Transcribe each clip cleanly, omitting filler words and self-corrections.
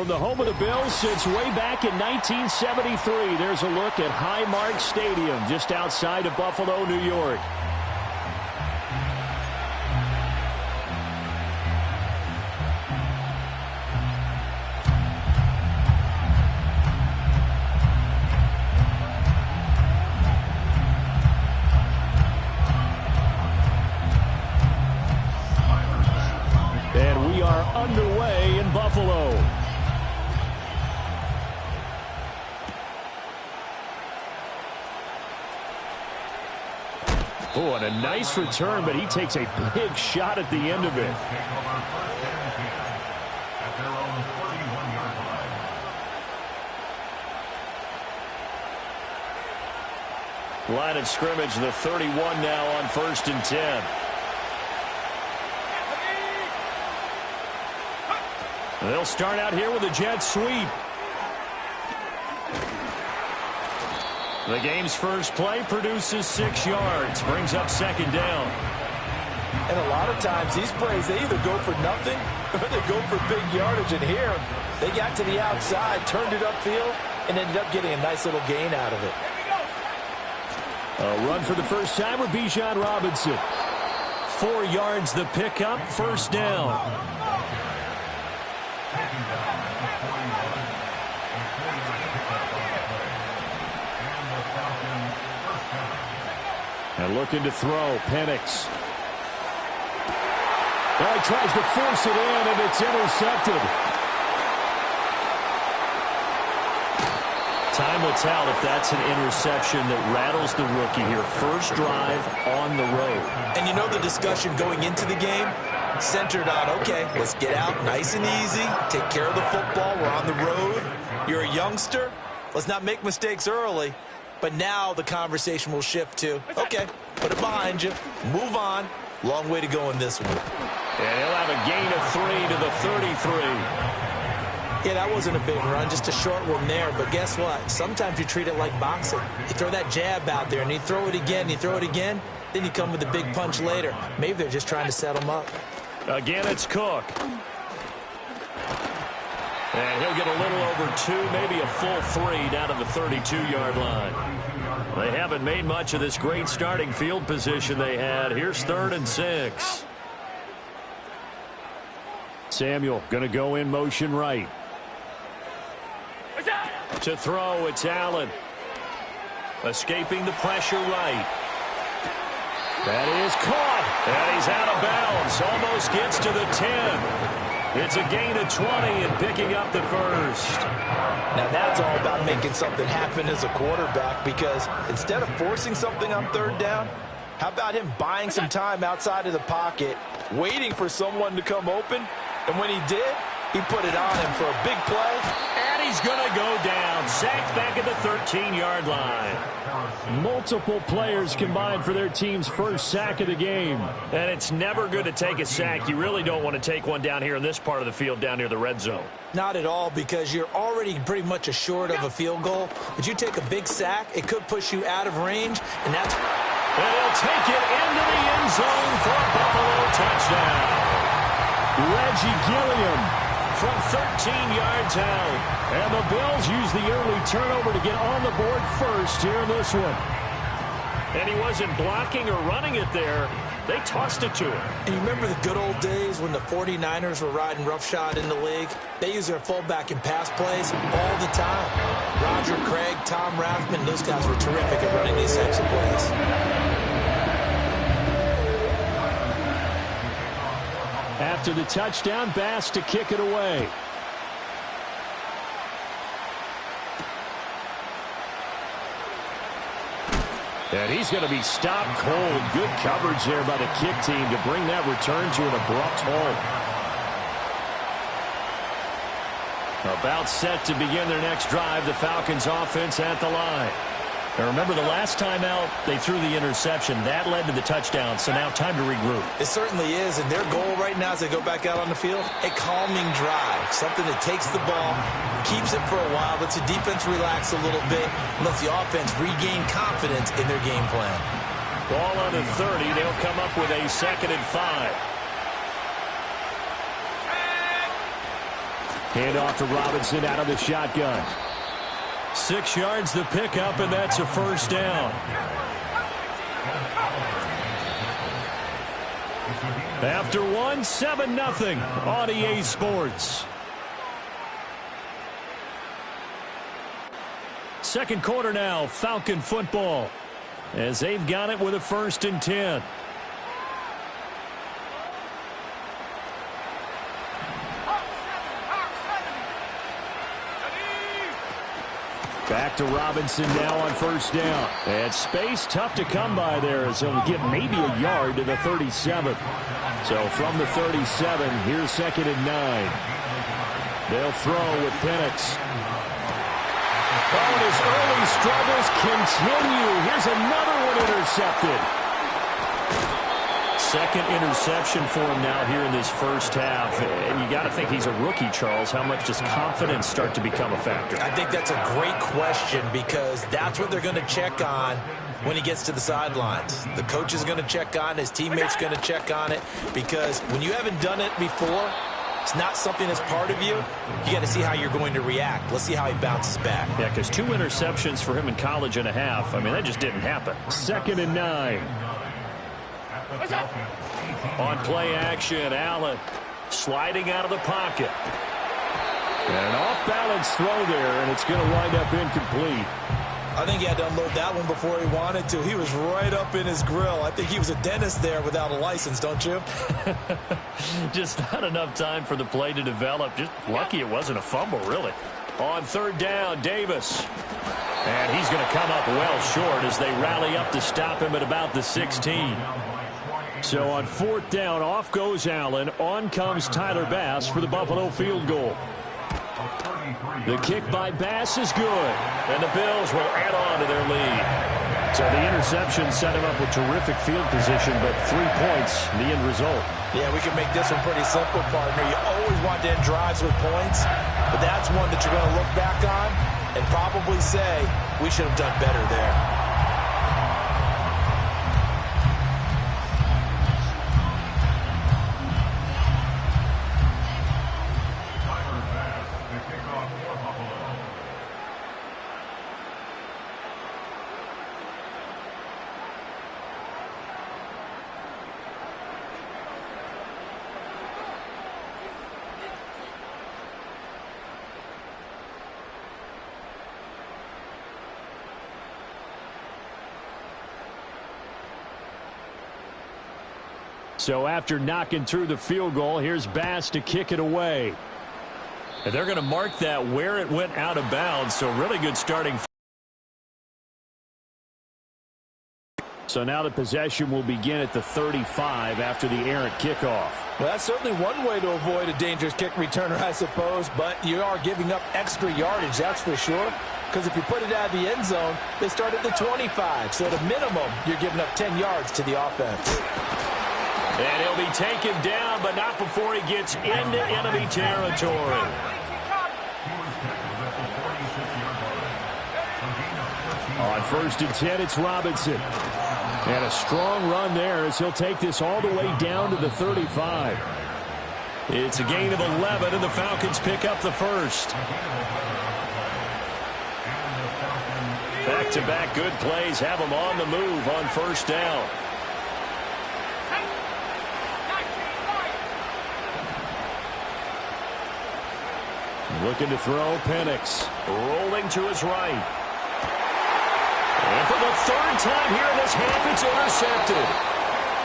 from the home of the Bills since way back in 1973. There's a look at Highmark Stadium just outside of Buffalo, New York. And we are underway in Buffalo. Oh, and a nice return, but he takes a big shot at the end of it. Line of scrimmage, the 31 now on 1st and 10. They'll start out here with a jet sweep. The game's first play produces 6 yards, brings up 2nd down. And a lot of times these plays, they either go for nothing or they go for big yardage. And here, they got to the outside, turned it upfield, and ended up getting a nice little gain out of it. A run for the first time with Bijan Robinson. 4 yards the pickup, 1st down. And looking to throw, Penix. Well, he tries to force it in, and it's intercepted. Time will tell if that's an interception that rattles the rookie here. First drive on the road. And you know the discussion going into the game? Centered on, okay, let's get out nice and easy, take care of the football, we're on the road. You're a youngster, let's not make mistakes early. But now the conversation will shift to, okay, put it behind you, move on. Long way to go in this one. And he'll have a gain of 3 to the 33. Yeah, that wasn't a big run, just a short one there. But guess what? Sometimes you treat it like boxing. You throw that jab out there, and you throw it again, then you come with a big punch later. Maybe they're just trying to set him up. Again, it's Cook. And he'll get a little over 2, maybe a full 3 down to the 32-yard line. They haven't made much of this great starting field position they had. Here's 3rd and 6. Samuel going to go in motion right. To throw, it's Allen. Escaping the pressure right. That is caught. And he's out of bounds. Almost gets to the 10. It's a gain of 20 and picking up the 1st. Now that's all about making something happen as a quarterback, because instead of forcing something on 3rd down, how about him buying some time outside of the pocket, waiting for someone to come open, and when he did, he put it on him for a big play. And he's going to go down, sacked back at the 13-yard line. Multiple players combined for their team's first sack of the game. And it's never good to take a sack. You really don't want to take one down here in this part of the field down near the red zone. Not at all, because you're already pretty much assured of a field goal. But you take a big sack, it could push you out of range, and that's... And he'll take it into the end zone for a Buffalo touchdown. Reggie Gilliam from 13 yards out. And the Bills use the early turnover to get on the board first here in this one. And he wasn't blocking or running it there. They tossed it to him. And you remember the good old days when the 49ers were riding roughshod in the league? They use their fullback in pass plays all the time. Roger Craig, Tom Rathman, those guys were terrific at running these types of plays. After the touchdown, Bass to kick it away. And he's going to be stopped cold. Good coverage there by the kick team to bring that return to an abrupt halt. About set to begin their next drive, the Falcons offense at the line. And remember, the last time out, they threw the interception. That led to the touchdown, so now time to regroup. It certainly is, and their goal right now as they go back out on the field, a calming drive, something that takes the ball, keeps it for a while, lets the defense relax a little bit, lets the offense regain confidence in their game plan. Ball on the 30. They'll come up with a 2nd and 5. Hand off to Robinson out of the shotgun. 6 yards the pickup, and that's a first down. After 7-0 on EA Sports. Second quarter now, Falcon football, as they've got it with a 1st and 10. Back to Robinson now on 1st down. And space tough to come by there, as he'll get maybe a yard to the 37. So from the 37, here's 2nd and 9. They'll throw with Penix. Oh, and his early struggles continue. Here's another one intercepted. 2nd interception for him now here in this first half. And you got to think he's a rookie, Charles. How much does confidence start to become a factor? I think that's a great question, because that's what they're going to check on when he gets to the sidelines. The coach is going to check on it. His teammates going to check on it, because when you haven't done it before, it's not something that's part of you. You got to see how you're going to react. Let's see how he bounces back. Yeah, because 2 interceptions for him in college and a half. I mean, that just didn't happen. 2nd and 9. On play action, Allen sliding out of the pocket. And an off-balance throw there, and it's going to wind up incomplete. I think he had to unload that one before he wanted to. He was right up in his grill. I think he was a dentist there without a license, don't you? Just not enough time for the play to develop. Just lucky it wasn't a fumble, really. On 3rd down, Davis. And he's going to come up well short as they rally up to stop him at about the 16. So on 4th down, off goes Allen. On comes Tyler Bass for the Buffalo field goal. The kick by Bass is good, and the Bills will add on to their lead. So the interception set him up with terrific field position, but 3 points, the end result. Yeah, we can make this one pretty simple, partner. You always want to end drives with points, but that's one that you're going to look back on and probably say, we should have done better there. So after knocking through the field goal, here's Bass to kick it away. And they're going to mark that where it went out of bounds, so really good starting. So now the possession will begin at the 35 after the errant kickoff. Well, that's certainly one way to avoid a dangerous kick returner, I suppose, but you are giving up extra yardage, that's for sure. Because if you put it out of the end zone, they start at the 25. So at a minimum, you're giving up 10 yards to the offense. And he'll be taken down, but not before he gets into enemy territory. On 1st and 10, it's Robinson. And a strong run there as he'll take this all the way down to the 35. It's a gain of 11, and the Falcons pick up the first. Back-to-back good plays have them on the move on 1st down. Looking to throw, Penix. Rolling to his right. And for the 3rd time here in this half, it's intercepted.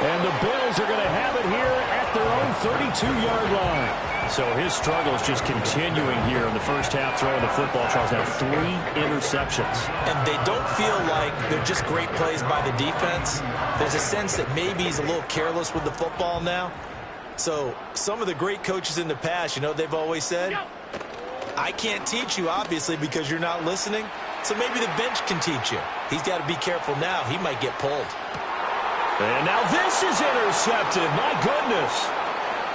And the Bills are going to have it here at their own 32-yard line. So his struggles just continuing here in the first half throwing the football. Charles now 3 interceptions. And they don't feel like they're just great plays by the defense. There's a sense that maybe he's a little careless with the football now. So some of the great coaches in the past, you know, they've always said, I can't teach you, obviously, because you're not listening. So maybe the bench can teach you. He's got to be careful now. He might get pulled. And now this is intercepted. My goodness.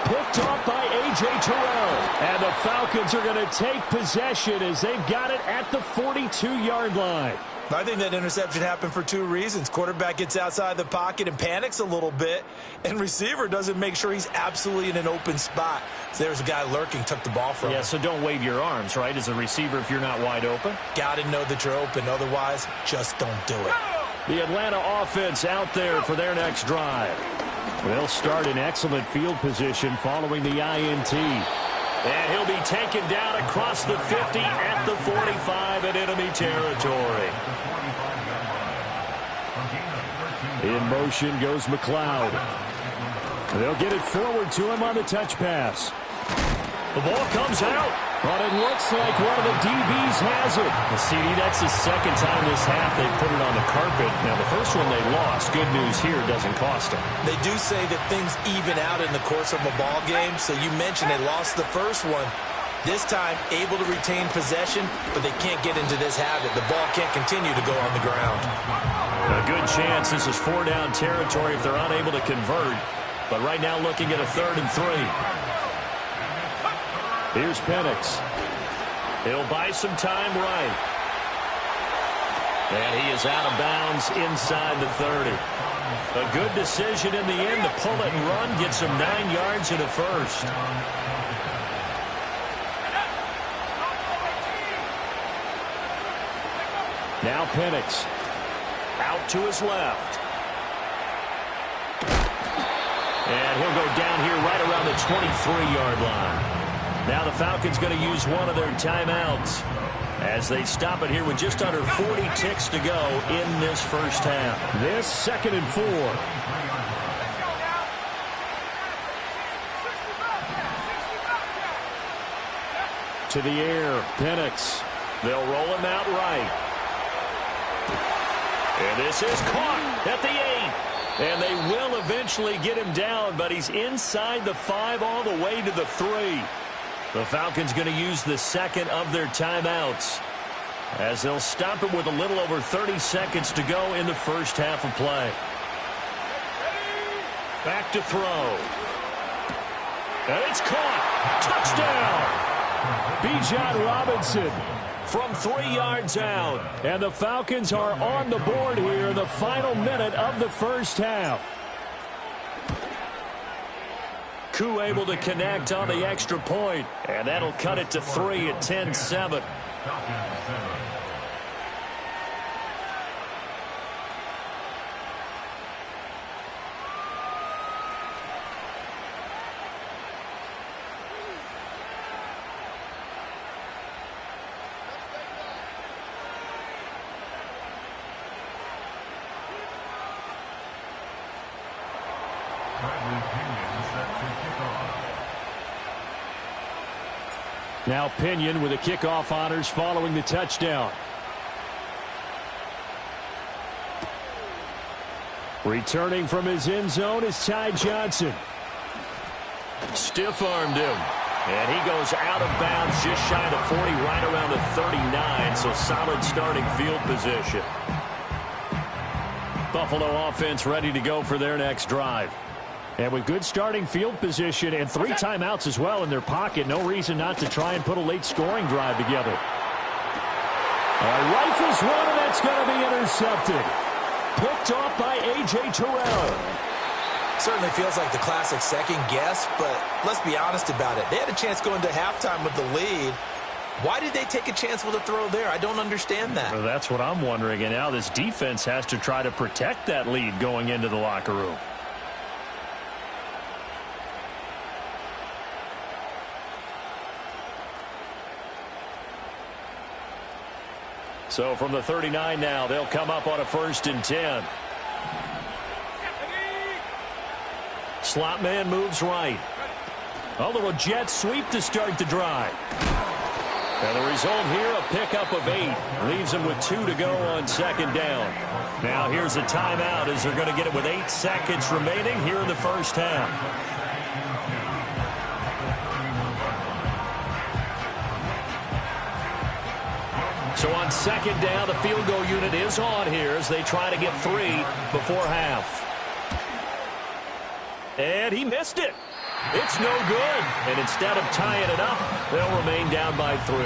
Picked off by A.J. Terrell. And the Falcons are going to take possession as they've got it at the 42-yard line. I think that interception happened for two reasons. Quarterback gets outside the pocket and panics a little bit, and receiver doesn't make sure he's absolutely in an open spot. So there's a guy lurking, took the ball from him. Yeah, so don't wave your arms, right, as a receiver if you're not wide open. Got to know that you're open. Otherwise, just don't do it. The Atlanta offense out there for their next drive. They'll start in excellent field position following the INT. And he'll be taken down across the 50 at the 45 in enemy territory. In motion goes McLeod. They'll get it forward to him on the touch pass. The ball comes out, but it looks like one of the DBs has it. Well, CD, that's the second time this half they put it on the carpet. Now, the first one they lost. Good news here, it doesn't cost them. They do say that things even out in the course of a ball game. So you mentioned they lost the first one. This time, able to retain possession, but they can't get into this habit. The ball can't continue to go on the ground. A good chance this is 4-down territory if they're unable to convert. But right now looking at a 3rd and 3. Here's Penix. He'll buy some time right. And he is out of bounds inside the 30. A good decision in the end to pull it and run, get some 9 yards and a first. Now Penix. Out to his left. And he'll go down here right around the 23-yard line. Now the Falcons going to use one of their timeouts as they stop it here with just under 40 ticks to go in this first half. This 2nd and 4. To the air, Penix. They'll roll him out right. And this is caught at the 8. And they will eventually get him down, but he's inside the 5 all the way to the 3. The Falcons going to use the 2nd of their timeouts as they'll stop it with a little over 30 seconds to go in the first half of play. Back to throw. And it's caught. Touchdown. Bijan Robinson from 3 yards out. And the Falcons are on the board here in the final minute of the first half. Koo able to connect on the extra point, and that'll cut it to 3 at 10-7. Now Pinion with the kickoff honors following the touchdown. Returning from his end zone is Ty Johnson. Stiff-armed him. And he goes out of bounds just shy of the 40, right around the 39, so solid starting field position. Buffalo offense ready to go for their next drive. And with good starting field position and 3 timeouts as well in their pocket, no reason not to try and put a late scoring drive together. Rifles one, and that's going to be intercepted. Picked off by A.J. Terrell. Certainly feels like the classic second guess, but let's be honest about it. They had a chance going to halftime with the lead. Why did they take a chance with a throw there? I don't understand that. Well, that's what I'm wondering, and now this defense has to try to protect that lead going into the locker room. So from the 39 now, they'll come up on a 1st and 10. Slot man moves right. A little jet sweep to start the drive. And the result here, a pickup of 8. Leaves them with 2 to go on 2nd down. Now here's a timeout as they're going to get it with 8 seconds remaining here in the first half. So on 2nd down, the field goal unit is on here as they try to get 3 before half. And he missed it. It's no good. And instead of tying it up, they'll remain down by 3.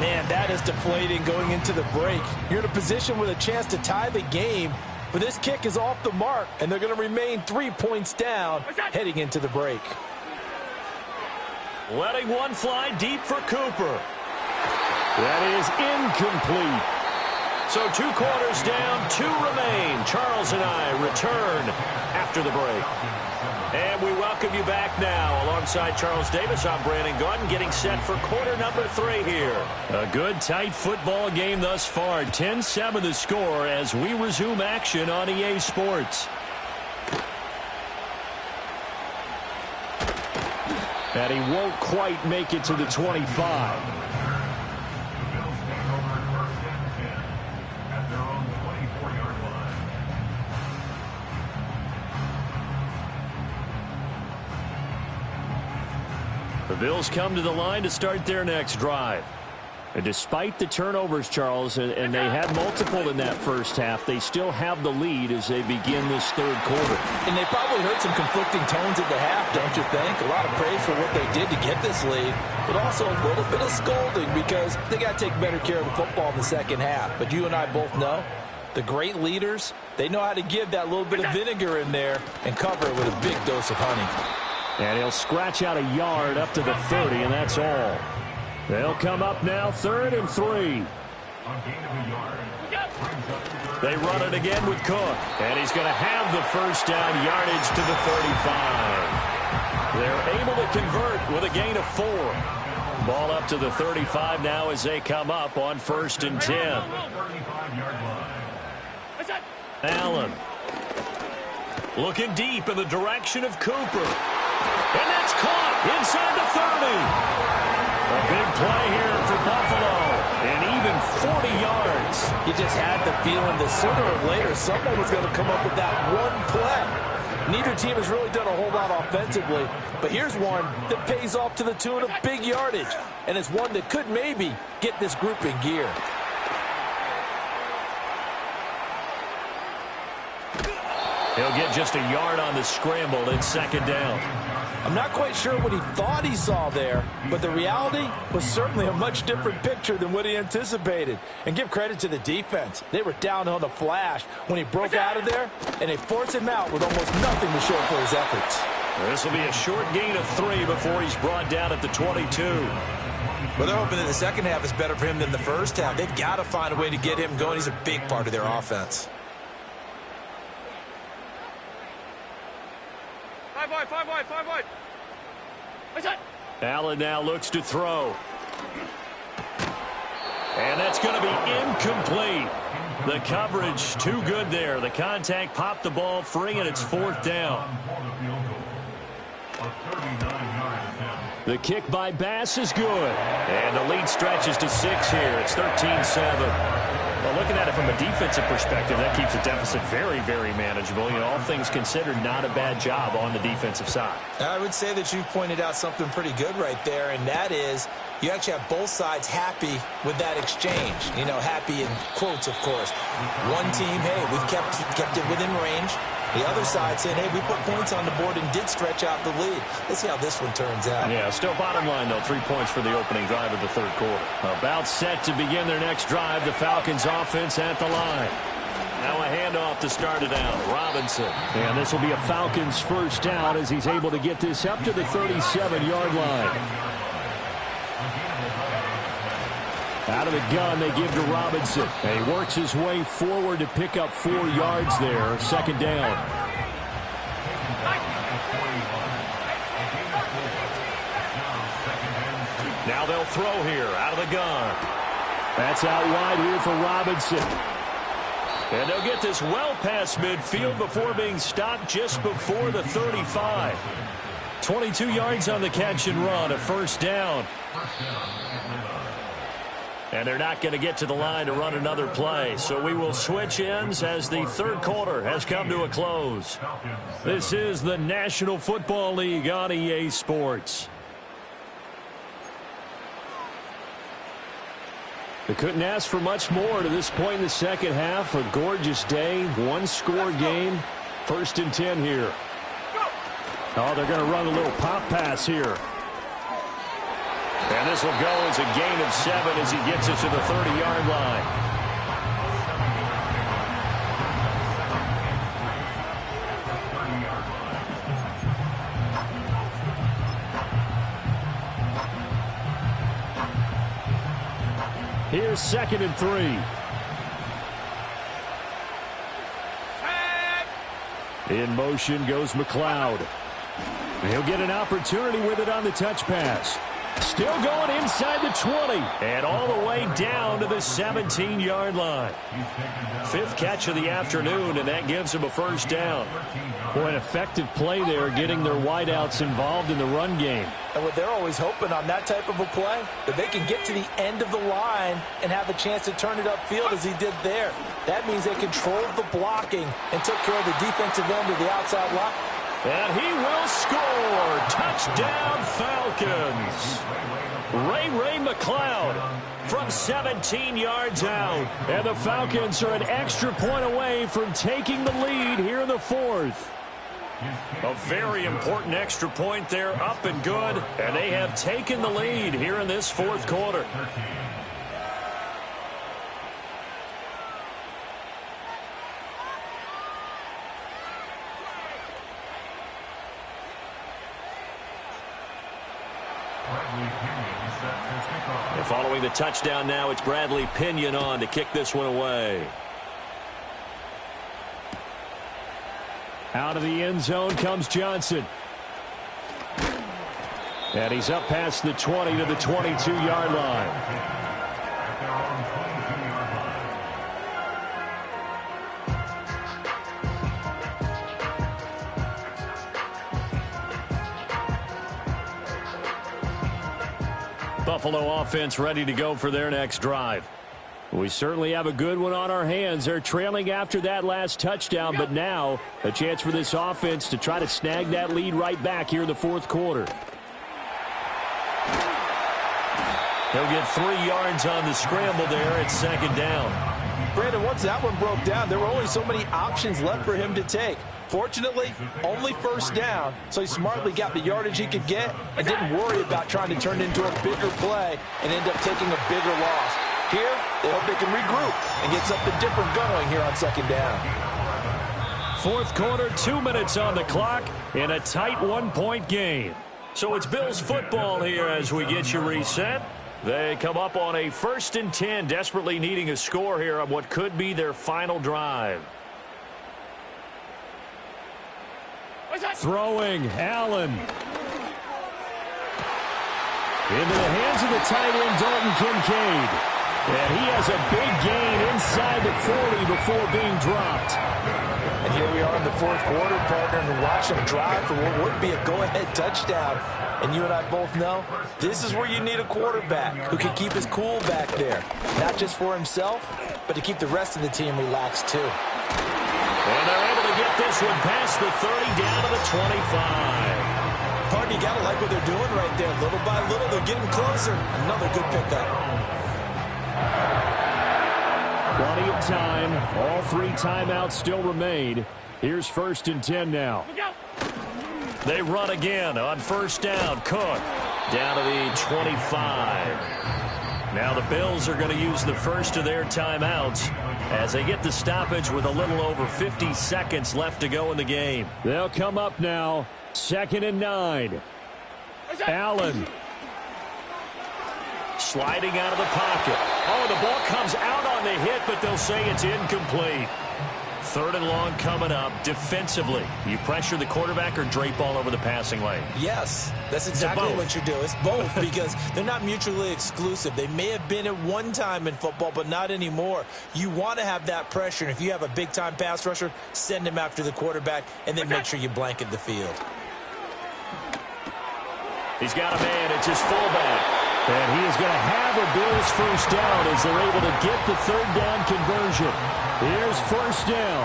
Man, that is deflating going into the break. You're in a position with a chance to tie the game, but this kick is off the mark, and they're going to remain 3 points down heading into the break. Letting one fly deep for Cooper. That is incomplete. So 2 quarters down, 2 remain. Charles and I return after the break. And we welcome you back now. Alongside Charles Davis, I'm Brandon Gaudin, getting set for quarter number 3 here. A good, tight football game thus far. 10-7 the score as we resume action on EA Sports. And he won't quite make it to the 25. The Bills come to the line to start their next drive. And despite the turnovers, Charles, and they had multiple in that first half, they still have the lead as they begin this third quarter. And they probably heard some conflicting tones at the half, don't you think? A lot of praise for what they did to get this lead, but also a little bit of scolding because they got to take better care of the football in the second half. But you and I both know the great leaders, they know how to give that little bit of vinegar in there and cover it with a big dose of honey. And he'll scratch out a yard up to the 30, and that's all. They'll come up now, 3rd and 3. They run it again with Cook, and he's going to have the first down, yardage to the 35. They're able to convert with a gain of 4. Ball up to the 35 now as they come up on 1st and 10. Allen looking deep in the direction of Cooper. And that's caught inside the 30. A big play here for Buffalo. And even 40 yards. You just had the feeling that sooner or later someone was going to come up with that one play. Neither team has really done a whole lot offensively. But here's one that pays off to the tune of big yardage. And it's one that could maybe get this group in gear. He'll get just a yard on the scramble in 2nd down. I'm not quite sure what he thought he saw there, but the reality was certainly a much different picture than what he anticipated. And give credit to the defense. They were down on the flash when he broke out of there, and they forced him out with almost nothing to show for his efforts. This will be a short gain of 3 before he's brought down at the 22. Well, they're hoping that the second half is better for him than the first half. They've got to find a way to get him going. He's a big part of their offense. 5 wide. Allen now looks to throw. And that's going to be incomplete. The coverage too good there. The contact popped the ball free, and it's 4th down. The kick by Bass is good. And the lead stretches to 6 here. It's 13-7. Well, looking at it from a defensive perspective, that keeps the deficit very, very manageable. You know, all things considered, not a bad job on the defensive side. I would say that you've pointed out something pretty good right there, and that is you actually have both sides happy with that exchange. You know, happy in quotes, of course. One team, hey, we've kept it within range. The other side saying, hey, we put points on the board and did stretch out the lead. Let's see how this one turns out. Yeah, still bottom line, though, 3 points for the opening drive of the third quarter. About set to begin their next drive. The Falcons offense at the line. Now a handoff to start it out. Robinson. And this will be a Falcons first down as he's able to get this up to the 37-yard line. Out of the gun, they give to Robinson. And he works his way forward to pick up 4 yards there. 2nd down. Now they'll throw here out of the gun. That's out wide here for Robinson. And they'll get this well past midfield before being stopped just before the 35. 22 yards on the catch and run, a 1st down. And they're not going to get to the line to run another play. So we will switch ends as the third quarter has come to a close. This is the National Football League on EA Sports. They couldn't ask for much more to this point in the second half. A gorgeous day, 1-score game. 1st and 10 here. Oh, they're going to run a little pop pass here. And this will go as a gain of 7 as he gets it to the 30-yard line. Here's 2nd and 3. In motion goes McLeod. He'll get an opportunity with it on the touch pass. Still going inside the 20. And all the way down to the 17-yard line. 5th catch of the afternoon, and that gives him a first down. Boy, an effective play there, getting their wideouts involved in the run game. And what they're always hoping on that type of a play, that they can get to the end of the line and have a chance to turn it upfield as he did there. That means they controlled the blocking and took care of the defensive end of the outside line. And he will score. Touchdown, Falcons. Ray McLeod from 17 yards out. And the Falcons are an extra point away from taking the lead here in the 4th. A very important extra point there, up and good. And they have taken the lead here in this 4th quarter. And following the touchdown now, it's Bradley Pinion on to kick this one away. Out of the end zone comes Johnson. And he's up past the 20 to the 22-yard line. Buffalo offense ready to go for their next drive. We certainly have a good one on our hands. They're trailing after that last touchdown, but now a chance for this offense to try to snag that lead right back here in the 4th quarter. He'll get 3 yards on the scramble there at 2nd down. Brandon, once that one broke down, there were only so many options left for him to take. Fortunately, only first down, so he smartly got the yardage he could get and didn't worry about trying to turn it into a bigger play and end up taking a bigger loss. Here, they hope they can regroup and get something different going here on 2nd down. 4th quarter, 2 minutes on the clock in a tight 1-point game. So it's Bills football here as we get you reset. They come up on a 1st and 10, desperately needing a score here on what could be their final drive. Throwing, Allen. Into the hands of the tight end, Dalton Kincaid. And he has a big gain inside the 40 before being dropped. And here we are in the 4th quarter, partner, and watch him drive for what would be a go-ahead touchdown. And you and I both know this is where you need a quarterback who can keep his cool back there. Not just for himself, but to keep the rest of the team relaxed too. And they're able to get this one past the 30 down to the 25. Partner, you got to like what they're doing right there. Little by little, they're getting closer. Another good pickup. Plenty of time. All 3 timeouts still remain. Here's 1st and 10 now. They run again on 1st down. Cook down to the 25. Now the Bills are going to use the first of their timeouts as they get the stoppage with a little over 50 seconds left to go in the game. They'll come up now. 2nd and 9. Allen. Sliding out of the pocket. Oh, the ball comes out on the hit, but they'll say it's incomplete. 3rd and long coming up. Defensively, you pressure the quarterback or drape all over the passing lane? Yes, that's exactly what you do. It's both because they're not mutually exclusive. They may have been at one time in football, but not anymore. You want to have that pressure, and if you have a big-time pass rusher, send him after the quarterback, and then make sure you blanket the field. He's got a man. It's his fullback. And he is going to have a Bills first down as they're able to get the 3rd down conversion. Here's 1st down.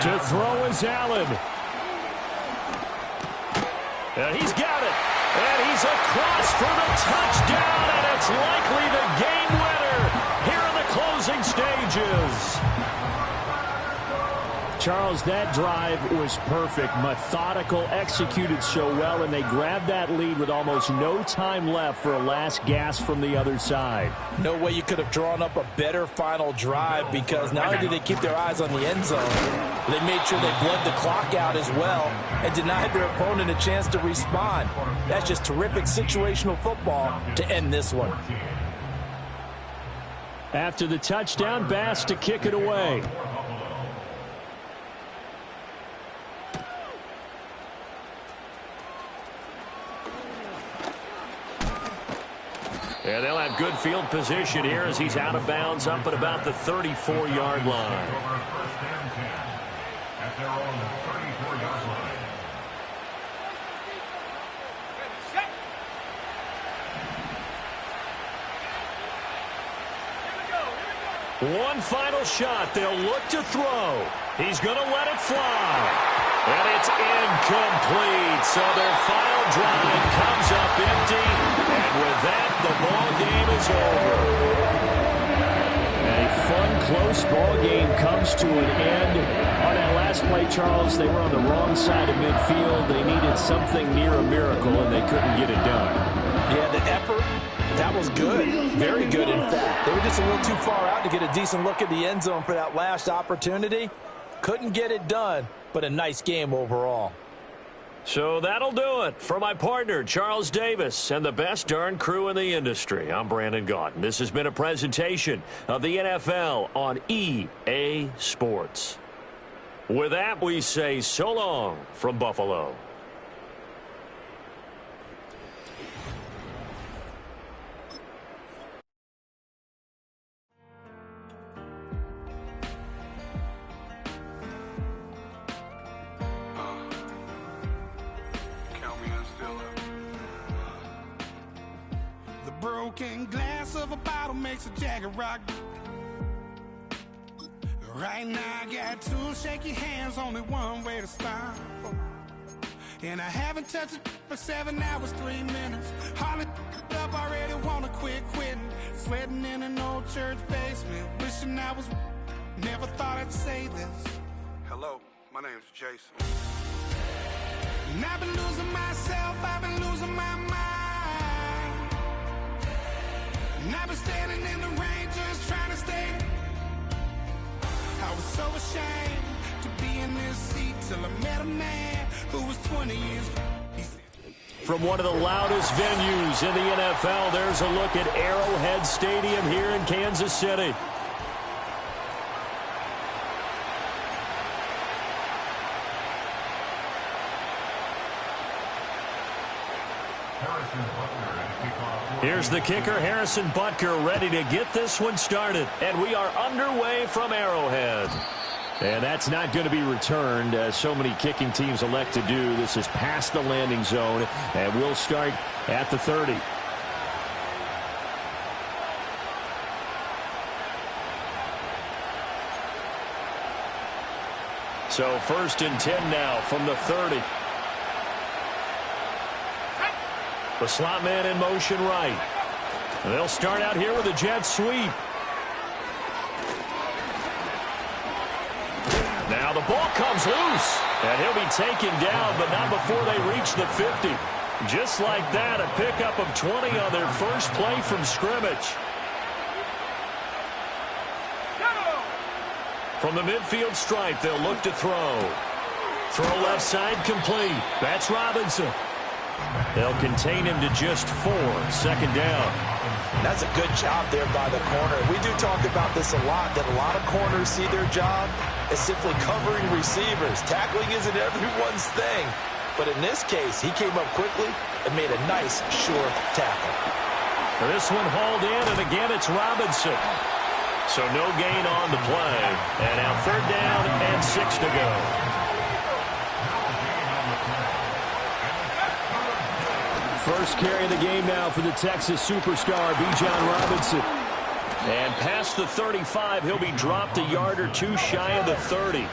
To throw is Allen. And he's got it. And he's across for the touchdown. And it's likely the game winner here in the closing stages. Charles, that drive was perfect, methodical, executed so well, and they grabbed that lead with almost no time left for a last gasp from the other side. No way you could have drawn up a better final drive, because not only did they keep their eyes on the end zone, they made sure they bled the clock out as well and denied their opponent a chance to respond. That's just terrific situational football to end this one. After the touchdown, Bass to kick it away. And they'll have good field position here as he's out of bounds up at about the 34-yard line. One final shot. They'll look to throw. He's going to let it fly. And it's incomplete. So their final drive comes up empty. And with that, the ball game is over. A fun, close ball game comes to an end. On that last play, Charles, they were on the wrong side of midfield. They needed something near a miracle, and they couldn't get it done. Yeah, the effort, that was good. Very good, in fact. They were just a little too far out to get a decent look at the end zone for that last opportunity. Couldn't get it done, but a nice game overall. So that'll do it for my partner, Charles Davis, and the best darn crew in the industry. I'm Brandon Gaudin. This has been a presentation of the NFL on EA Sports. With that, we say so long from Buffalo. Broken glass of a bottle makes a Jagger rock. Right now I got two shaky hands, only one way to stop. And I haven't touched it for 7 hours, 3 minutes. Hardly up, already wanna quit quitting. Sweating in an old church basement, wishing I was. Never thought I'd say this. Hello, my name's Jason. And I've been losing myself, I've been losing my mind. And I've been standing in the rain just trying to stay. I was so ashamed to be in this seat till I met a man who was 20 years. From one of the loudest venues in the NFL, there's a look at Arrowhead Stadium here in Kansas City. Here's the kicker, Harrison Butker, ready to get this one started. And we are underway from Arrowhead. And that's not going to be returned, as so many kicking teams elect to do. This is past the landing zone, and we'll start at the 30. So 1st and 10 now from the 30. The slot man in motion right. And they'll start out here with a jet sweep. Now the ball comes loose. And he'll be taken down, but not before they reach the 50. Just like that, a pickup of 20 on their first play from scrimmage. From the midfield stripe, they'll look to throw. Throw left side complete. That's Robinson. They'll contain him to just 4. 2nd down. That's a good job there by the corner. We do talk about this a lot, that a lot of corners see their job as simply covering receivers. Tackling isn't everyone's thing. But in this case, he came up quickly and made a nice, sure tackle. This one hauled in, and again it's Robinson. So no gain on the play. And now 3rd down and 6 to go. First carry of the game now for the Texas superstar, Bijan Robinson. And past the 35, he'll be dropped a yard or 2 shy of the 30.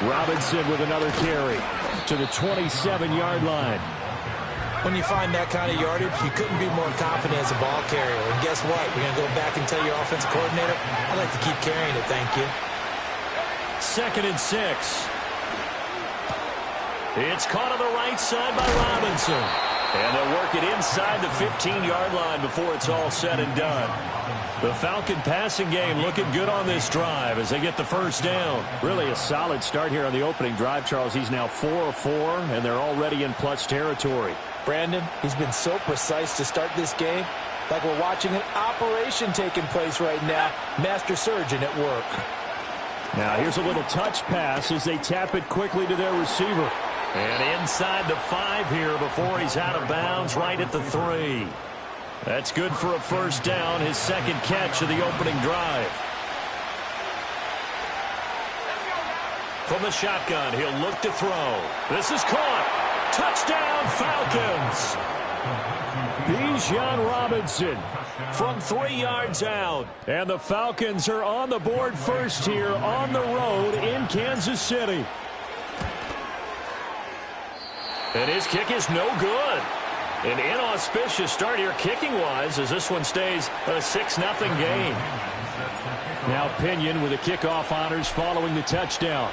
Robinson with another carry to the 27-yard line. When you find that kind of yardage, you couldn't be more confident as a ball carrier. And guess what? You're going to go back and tell your offensive coordinator, I'd like to keep carrying it, thank you. 2nd and 6. It's caught on the right side by Robinson. And they'll work it inside the 15-yard line before it's all said and done. The Falcon passing game looking good on this drive as they get the first down. Really a solid start here on the opening drive, Charles. He's now 4 of 4, and they're already in plus territory. Brandon, he's been so precise to start this game, like we're watching an operation taking place right now. Master surgeon at work. Now here's a little touch pass as they tap it quickly to their receiver. And inside the 5 here before he's out of bounds, right at the 3. That's good for a first down, his 2nd catch of the opening drive. From the shotgun, he'll look to throw. This is caught. Touchdown, Falcons. Bijan Robinson from 3 yards out. And the Falcons are on the board first here on the road in Kansas City. And his kick is no good. An inauspicious start here kicking-wise as this one stays a 6-0 game. Now Pinion with the kickoff honors following the touchdown.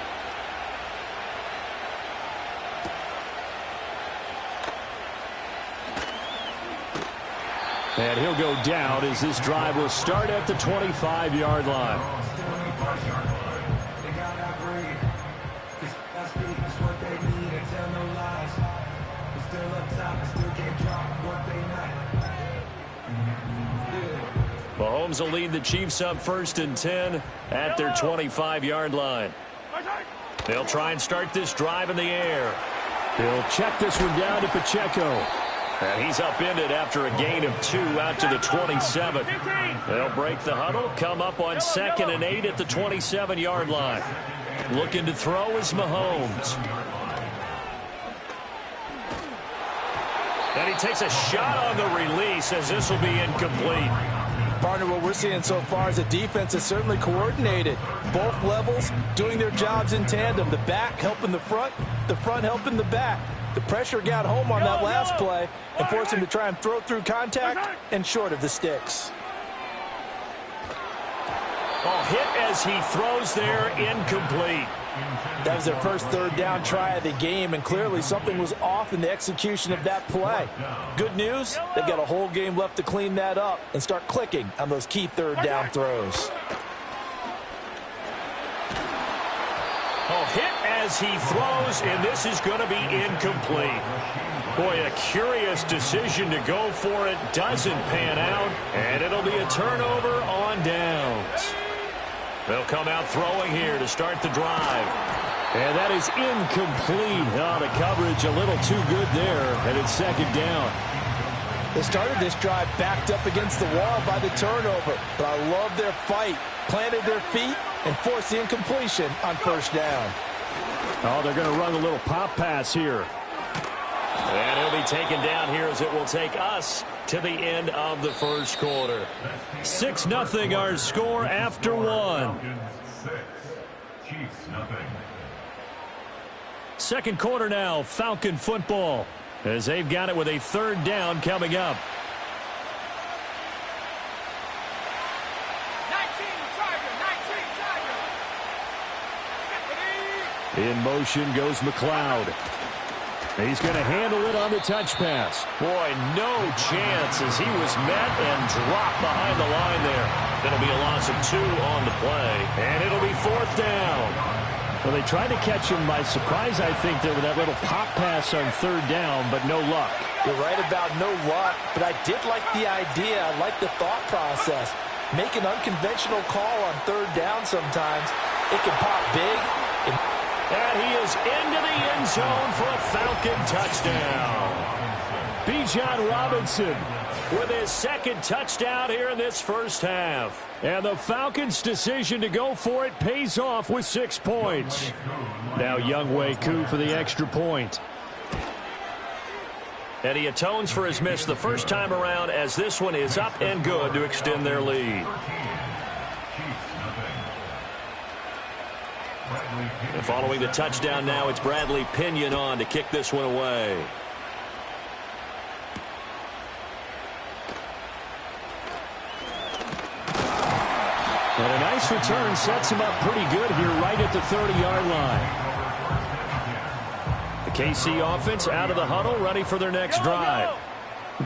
And he'll go down as this drive will start at the 25-yard line. Mahomes will lead the Chiefs up 1st and 10 at their 25-yard line. They'll try and start this drive in the air. They'll check this one down to Pacheco. And he's upended after a gain of 2 out to the 27. They'll break the huddle, come up on 2nd and 8 at the 27-yard line. Looking to throw is Mahomes. And he takes a shot on the release as this will be incomplete. Partner, what we're seeing so far is the defense is certainly coordinated. Both levels doing their jobs in tandem. The back helping the front helping the back. The pressure got home on that last play and forced him to try and throw through contact and short of the sticks. Ball hit as he throws there, incomplete. That was their first 3rd down try of the game, and clearly something was off in the execution of that play. Good news, they've got a whole game left to clean that up and start clicking on those key 3rd down throws. Oh, hit as he throws, and this is going to be incomplete. Boy, a curious decision to go for it. Doesn't pan out, and it'll be a turnover on downs. They'll come out throwing here to start the drive. And that is incomplete. Oh, the coverage a little too good there, and it's 2nd down. They started this drive backed up against the wall by the turnover, but I love their fight. Planted their feet and forced the incompletion on 1st down. Oh, they're going to run a little pop pass here. And he'll be taken down here as it will take us to the end of the 1st quarter. 6-0 our score after 1. 2nd quarter now, Falcon football, as they've got it with a 3rd down coming up. 19 In motion goes McLeod. He's going to handle it on the touch pass. Boy, no chance as he was met and dropped behind the line there. It'll be a loss of 2 on the play, and it'll be 4th down. Well, they tried to catch him by surprise, I think, there with that little pop pass on 3rd down, but no luck. You're right about no luck, but I did like the idea. I like the thought process. Make an unconventional call on 3rd down sometimes. It can pop big. And he is into the end zone for a Falcon touchdown. Bijan Robinson with his 2nd touchdown here in this 1st half. And the Falcons' decision to go for it pays off with 6 points. Now Younghoe Koo for the extra point. And he atones for his miss the first time around as this one is up and good to extend their lead. And following the touchdown now, it's Bradley Pinion on to kick this one away. And a nice return sets him up pretty good here right at the 30-yard line. The KC offense out of the huddle, ready for their next drive.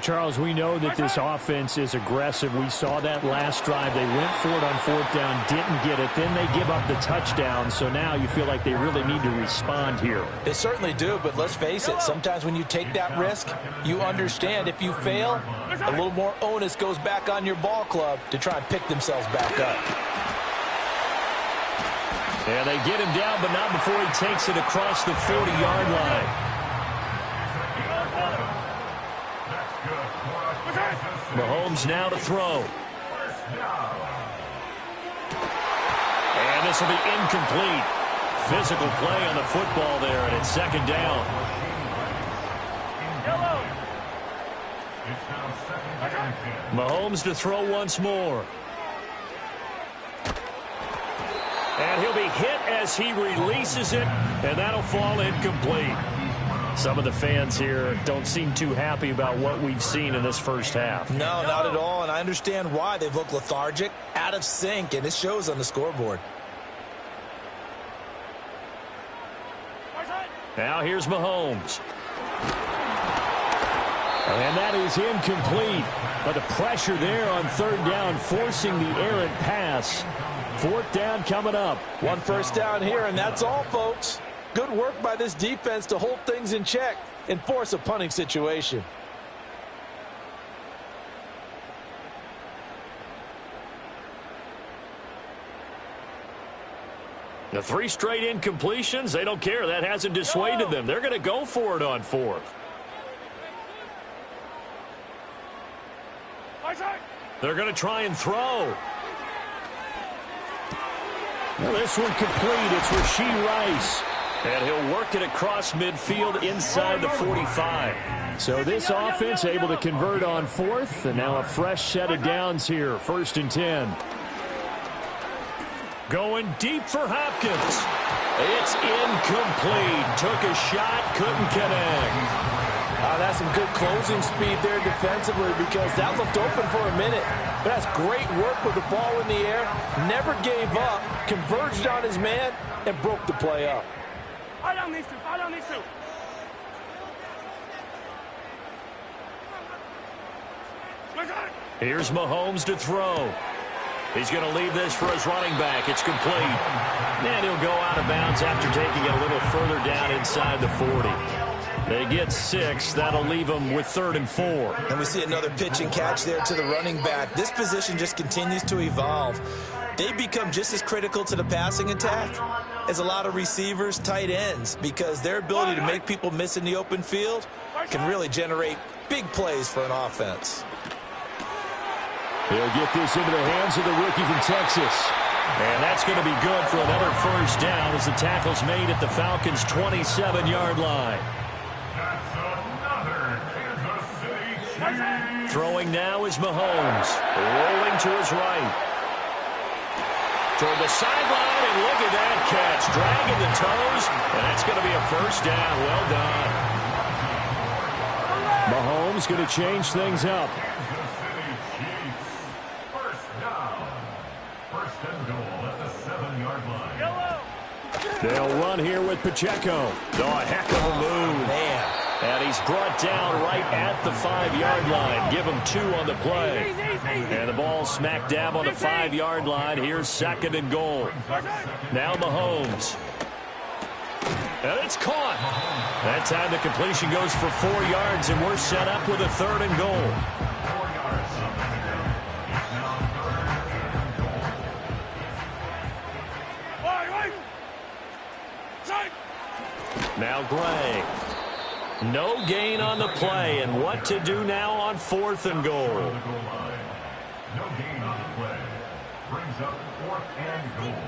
Charles, we know that this offense is aggressive. We saw that last drive. They went for it on 4th down, didn't get it. Then they give up the touchdown. So now you feel like they really need to respond here. They certainly do, but let's face it, sometimes when you take that risk, you understand if you fail, a little more onus goes back on your ball club to try and pick themselves back up. Yeah, they get him down, but not before he takes it across the 40-yard line. Mahomes now to throw. And this will be incomplete. Physical play on the football there, and it's 2nd down. Mahomes to throw once more. And he'll be hit as he releases it, and that'll fall incomplete. Some of the fans here don't seem too happy about what we've seen in this first half. No, not at all, and I understand why. They've looked lethargic, out of sync, and it shows on the scoreboard. Now here's Mahomes. And that is incomplete. But the pressure there on 3rd down, forcing the errant pass. 4th down coming up. 1 first down here, and that's all, folks. Good work by this defense to hold things in check and force a punting situation. The 3 straight incompletions, they don't care. That hasn't dissuaded them. They're going to go for it on 4th. They're going to try and throw. Well, this one complete. It's Rashee Rice. And he'll work it across midfield inside the 45. So this offense able to convert on 4th, and now a fresh set of downs here. 1st and 10. Going deep for Hopkins. It's incomplete. Took a shot, couldn't connect. That's some good closing speed there defensively because that looked open for a minute. But that's great work with the ball in the air. Never gave up, converged on his man, and broke the play up. Fall down these two. Fall down these two. Here's Mahomes to throw. He's going to leave this for his running back. It's complete. And he'll go out of bounds after taking it a little further down inside the 40. They get 6. That'll leave them with 3rd and 4. And we see another pitch and catch there to the running back. This position just continues to evolve. They become just as critical to the passing attack as a lot of receivers, tight ends, because their ability to make people miss in the open field can really generate big plays for an offense. He'll get this into the hands of the rookie from Texas. And that's going to be good for another 1st down as the tackle's made at the Falcons' 27-yard line. Throwing now is Mahomes. Rolling to his right. Toward the sideline, and look at that catch. Dragging the toes, and that's going to be a 1st down. Well done. Mahomes going to change things up. They'll run here with Pacheco. Oh, a heck of a move. Man. And he's brought down right at the 5-yard line. Give him 2 on the play. And the ball smack dab on the 5-yard line. Here's 2nd and goal. Now Mahomes. And it's caught. That time the completion goes for 4 yards, and we're set up with a 3rd and goal. Now Gray. No gain on the play, and what to do now on 4th and goal. No gain on the play. Brings up 4th and goal.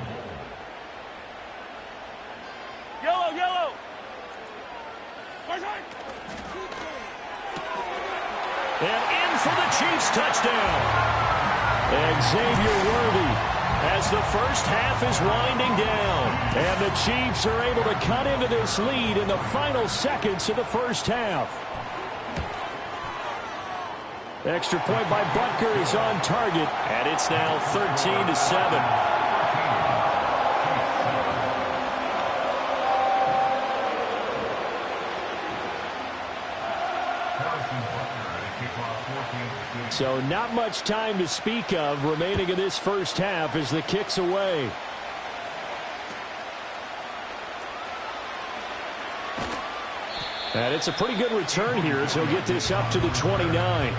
Yellow, yellow. And in for the Chiefs touchdown. And Xavier Worthy, as the first half is winding down. And the Chiefs are able to cut into this lead in the final seconds of the first half. Extra point by Butker is on target, and it's now 13-7. So not much time to speak of remaining in this first half as the kick's away. And it's a pretty good return here as he'll get this up to the 29.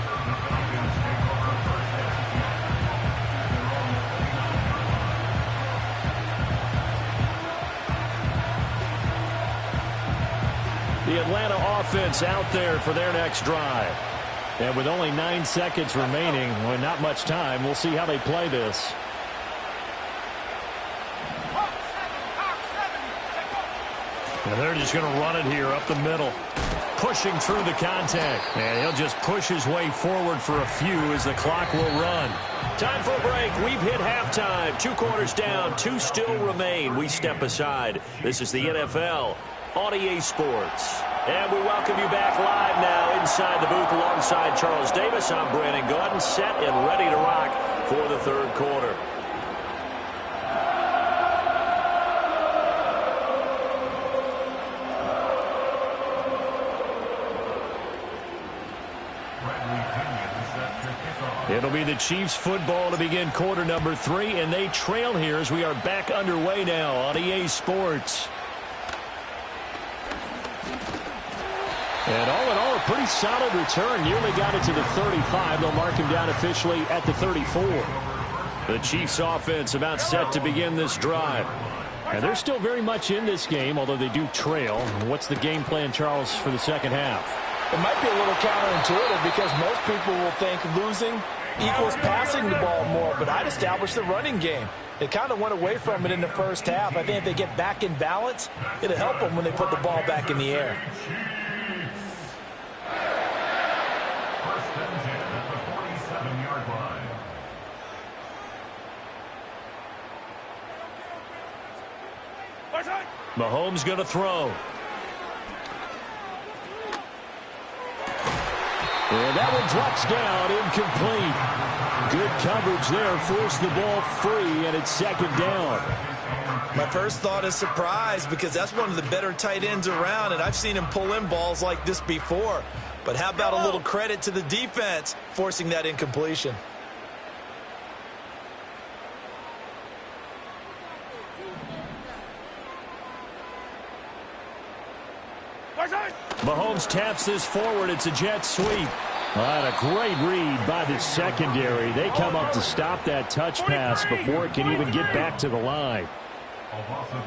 The Atlanta offense out there for their next drive. And with only 9 seconds remaining, well, not much time, we'll see how they play this. And they're just going to run it here up the middle. Pushing through the contact. And he'll just push his way forward for a few as the clock will run. Time for a break. We've hit halftime. 2 quarters down. 2 still remain. We step aside. This is the NFL on EA Sports. And we welcome you back live now inside the booth alongside Charles Davis. I'm Brandon Gaudin, set and ready to rock for the third quarter. It'll be the Chiefs football to begin quarter number 3, and they trail here as we are back underway now on EA Sports. And all in all, a pretty solid return. Nearly got it to the 35. They'll mark him down officially at the 34. The Chiefs offense about set to begin this drive. And they're still very much in this game, although they do trail. What's the game plan, Charles, for the second half? It might be a little counterintuitive because most people will think losing equals passing the ball more, but I'd establish the running game. They kind of went away from it in the first half. I think if they get back in balance, it'll help them when they put the ball back in the air. Mahomes going to throw. And that one drops down, incomplete. Good coverage there, forced the ball free, and it's second down. My first thought is surprise because that's one of the better tight ends around, and I've seen him pull in balls like this before. But how about a little credit to the defense forcing that incompletion? Mahomes taps this forward. It's a jet sweep. And a great read by the secondary. They come up to stop that touch pass before it can even get back to the line. A loss of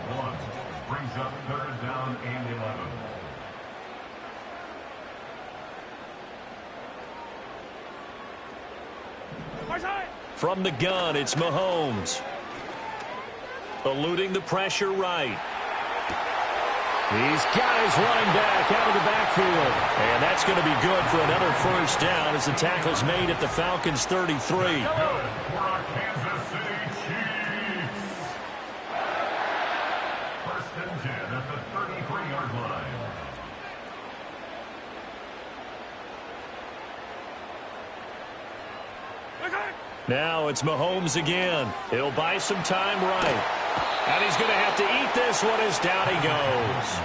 1 brings up third down and 11. From the gun, it's Mahomes. Eluding the pressure right. He's got his running back out of the backfield. And that's going to be good for another first down as the tackle's made at the Falcons' 33. For our Kansas City Chiefs. First and 10 at the 33-yard line. Now it's Mahomes again. He'll buy some time right. And he's going to have to eat this one as down he goes.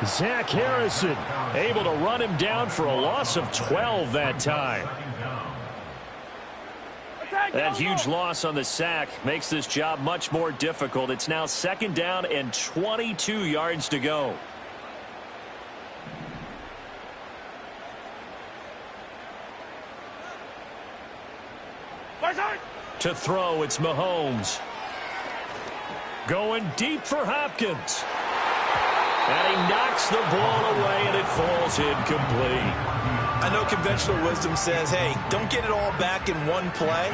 Zach Harrison able to run him down for a loss of 12 that time. That huge loss on the sack makes this job much more difficult. It's now second down and 22 yards to go. To throw, it's Mahomes. Going deep for Hopkins. And he knocks the ball away, and it falls incomplete. I know conventional wisdom says, hey, don't get it all back in one play.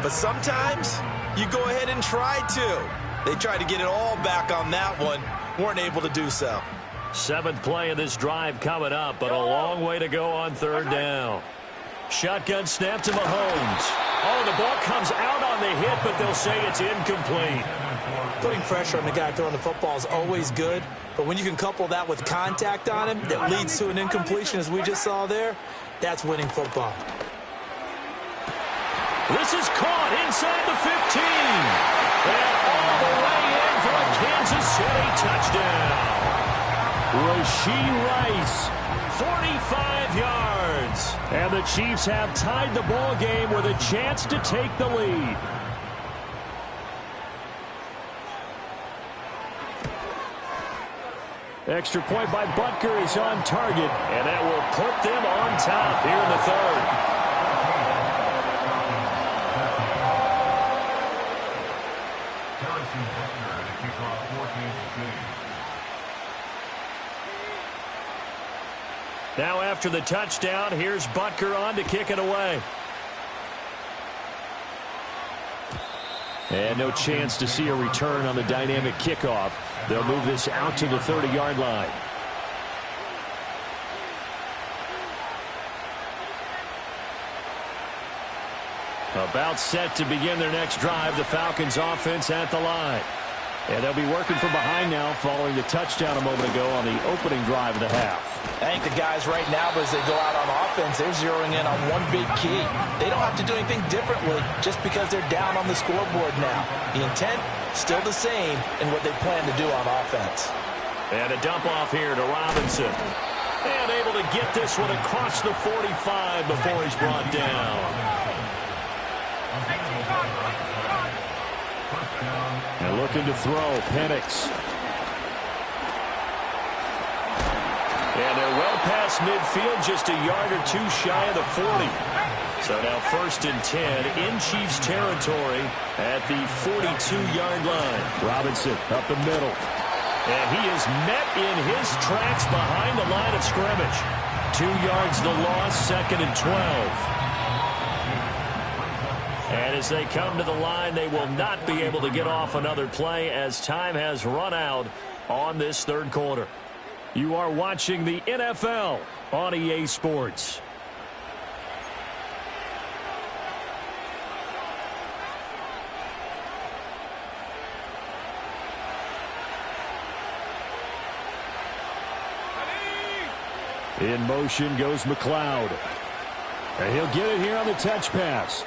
But sometimes you go ahead and try to. They tried to get it all back on that one. Weren't able to do so. 7th play of this drive coming up, but a long way to go on third down. Shotgun snap to Mahomes. Oh, the ball comes out on the hit, but they'll say it's incomplete. Putting pressure on the guy throwing the football is always good, but when you can couple that with contact on him that leads to an incompletion, as we just saw there, that's winning football. This is caught inside the 15. And all the way in for a Kansas City touchdown. Rashee Rice, 45 yards. And the Chiefs have tied the ball game with a chance to take the lead. Extra point by Butker is on target, and that will put them on top here in the third. Now after the touchdown, here's Butker on to kick it away. And no chance to see a return on the dynamic kickoff. They'll move this out to the 30-yard line. About set to begin their next drive, the Falcons offense at the line. And they'll be working from behind now following the touchdown a moment ago on the opening drive of the half. I think the guys right now, as they go out on offense, they're zeroing in on one big key. They don't have to do anything differently just because they're down on the scoreboard now. The intent, still the same in what they plan to do on offense. And a dump off here to Robinson. And able to get this one across the 45 before he's brought down. And looking to throw, Penix. And they're well past midfield, just a yard or two shy of the 40. So now 1st and 10 in Chiefs territory at the 42-yard line. Robinson up the middle. And he is met in his tracks behind the line of scrimmage. 2 yards the loss, 2nd and 12. And as they come to the line, they will not be able to get off another play as time has run out on this third quarter. You are watching the NFL on EA Sports. In motion goes McLeod. And he'll get it here on the touch pass.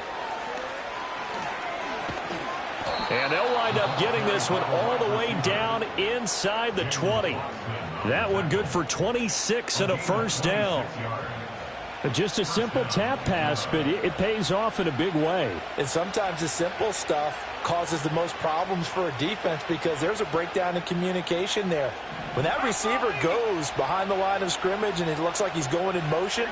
And they'll wind up getting this one all the way down inside the 20. That one good for 26 and a first down. Just a simple tap pass, but it pays off in a big way. And sometimes the simple stuff causes the most problems for a defense because there's a breakdown in communication there. When that receiver goes behind the line of scrimmage and it looks like he's going in motion,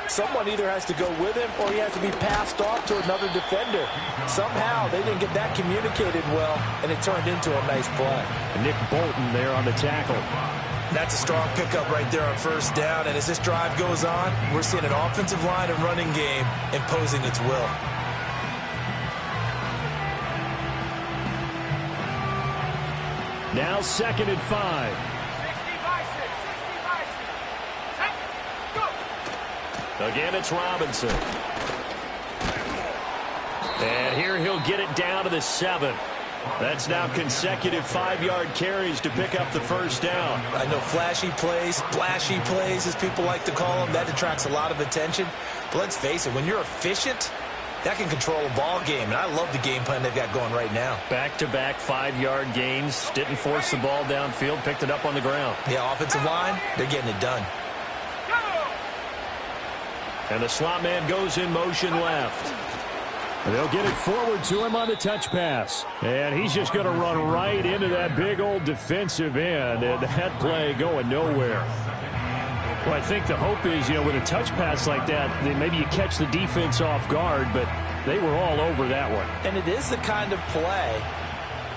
someone either has to go with him or he has to be passed off to another defender. Somehow they didn't get that communicated well, and it turned into a nice play. Nick Bolton there on the tackle. That's a strong pickup right there on first down. And as this drive goes on, we're seeing an offensive line and running game imposing its will. Now 2nd and 5. Again, it's Robinson. And here he'll get it down to the 7. That's now consecutive 5-yard carries to pick up the first down. I know flashy plays, splashy plays, as people like to call them, that attracts a lot of attention. But let's face it, when you're efficient, that can control a ball game. And I love the game plan they've got going right now. Back-to-back 5-yard gains. Didn't force the ball downfield. Picked it up on the ground. Yeah, offensive line, they're getting it done. And the slot man goes in motion left. They'll get it forward to him on the touch pass. And he's just going to run right into that big old defensive end. And that play going nowhere. Well, I think the hope is, with a touch pass like that, maybe you catch the defense off guard, but they were all over that one. And it is the kind of play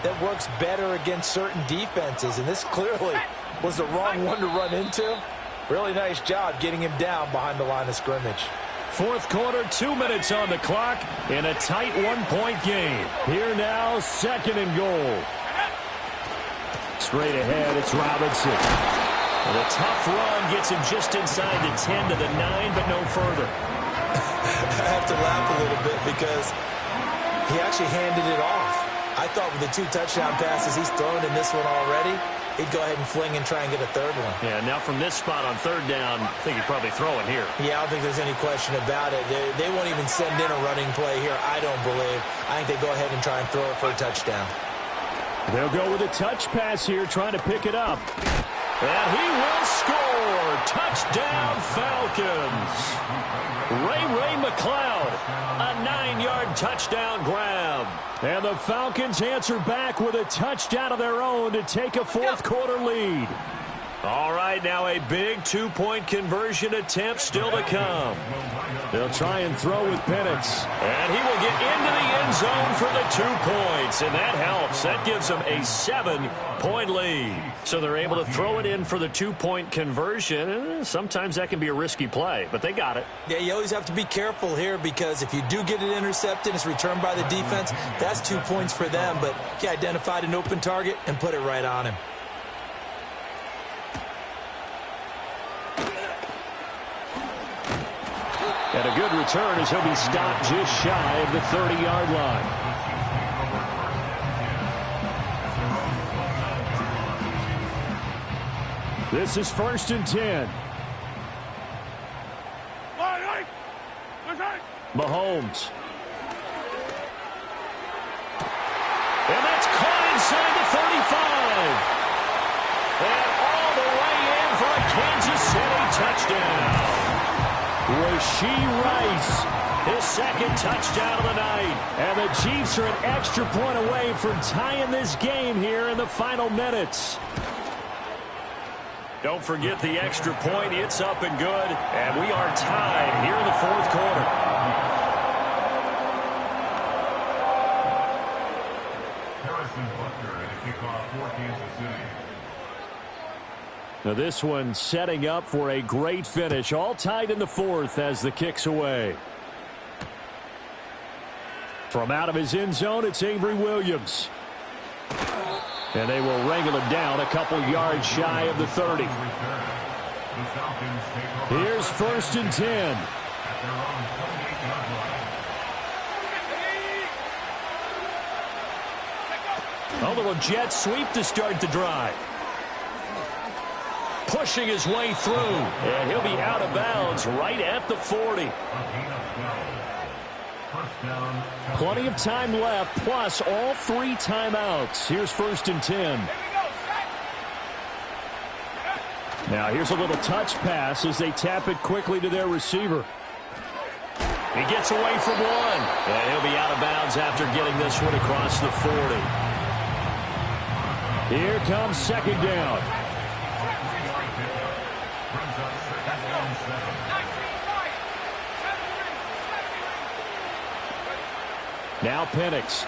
that works better against certain defenses. And this clearly was the wrong one to run into. Really nice job getting him down behind the line of scrimmage. Fourth quarter, 2 minutes on the clock in a tight one-point game. Here now, 2nd and goal. Straight ahead, it's Robinson. And a tough run gets him just inside the 10 to the 9, but no further. I have to laugh a little bit because he actually handed it off. I thought with the 2 touchdown passes he's thrown in this one already, he'd go ahead and fling and try and get a third one. Yeah, now from this spot on third down, I think he'd probably throw it here. Yeah, I don't think there's any question about it. They won't even send in a running play here, I don't believe. I think they go ahead and try and throw it for a touchdown. They'll go with a touch pass here, trying to pick it up. And he will score. Touchdown, Falcons. Ray McCloud, a 9-yard touchdown grab. And the Falcons answer back with a touchdown of their own to take a fourth-quarter lead. All right, now a big two-point conversion attempt still to come. They'll try and throw with Penix. And he will get into the end zone for the 2 points, and that helps. That gives them a 7-point lead. So they're able to throw it in for the 2-point conversion. Sometimes that can be a risky play, but they got it. Yeah, you always have to be careful here because if you do get it intercepted, it's returned by the defense, that's 2 points for them. But he identified an open target and put it right on him. And a good return as he'll be stopped just shy of the 30-yard line. This is 1st and 10. Mahomes. And that's caught inside the 35. And all the way in for a Kansas City touchdown. Rashee Rice, his second touchdown of the night. And the Chiefs are an extra point away from tying this game here in the final minutes. Don't forget the extra point. It's up and good. And we are tied here in the fourth quarter. Harrison Butker at a kickoff for Kansas City. Now this one setting up for a great finish. All tied in the fourth as the kick's away. From out of his end zone, it's Avery Williams. And they will wrangle him down a couple yards shy of the 30. Here's 1st and 10. A little jet sweep to start the drive. Pushing his way through. And he'll be out of bounds right at the 40. Plenty of time left, plus all 3 timeouts. Here's 1st and 10. Now here's a little touch pass as they tap it quickly to their receiver. He gets away from one. And he'll be out of bounds after getting this one across the 40. Here comes 2nd down. Now Penix.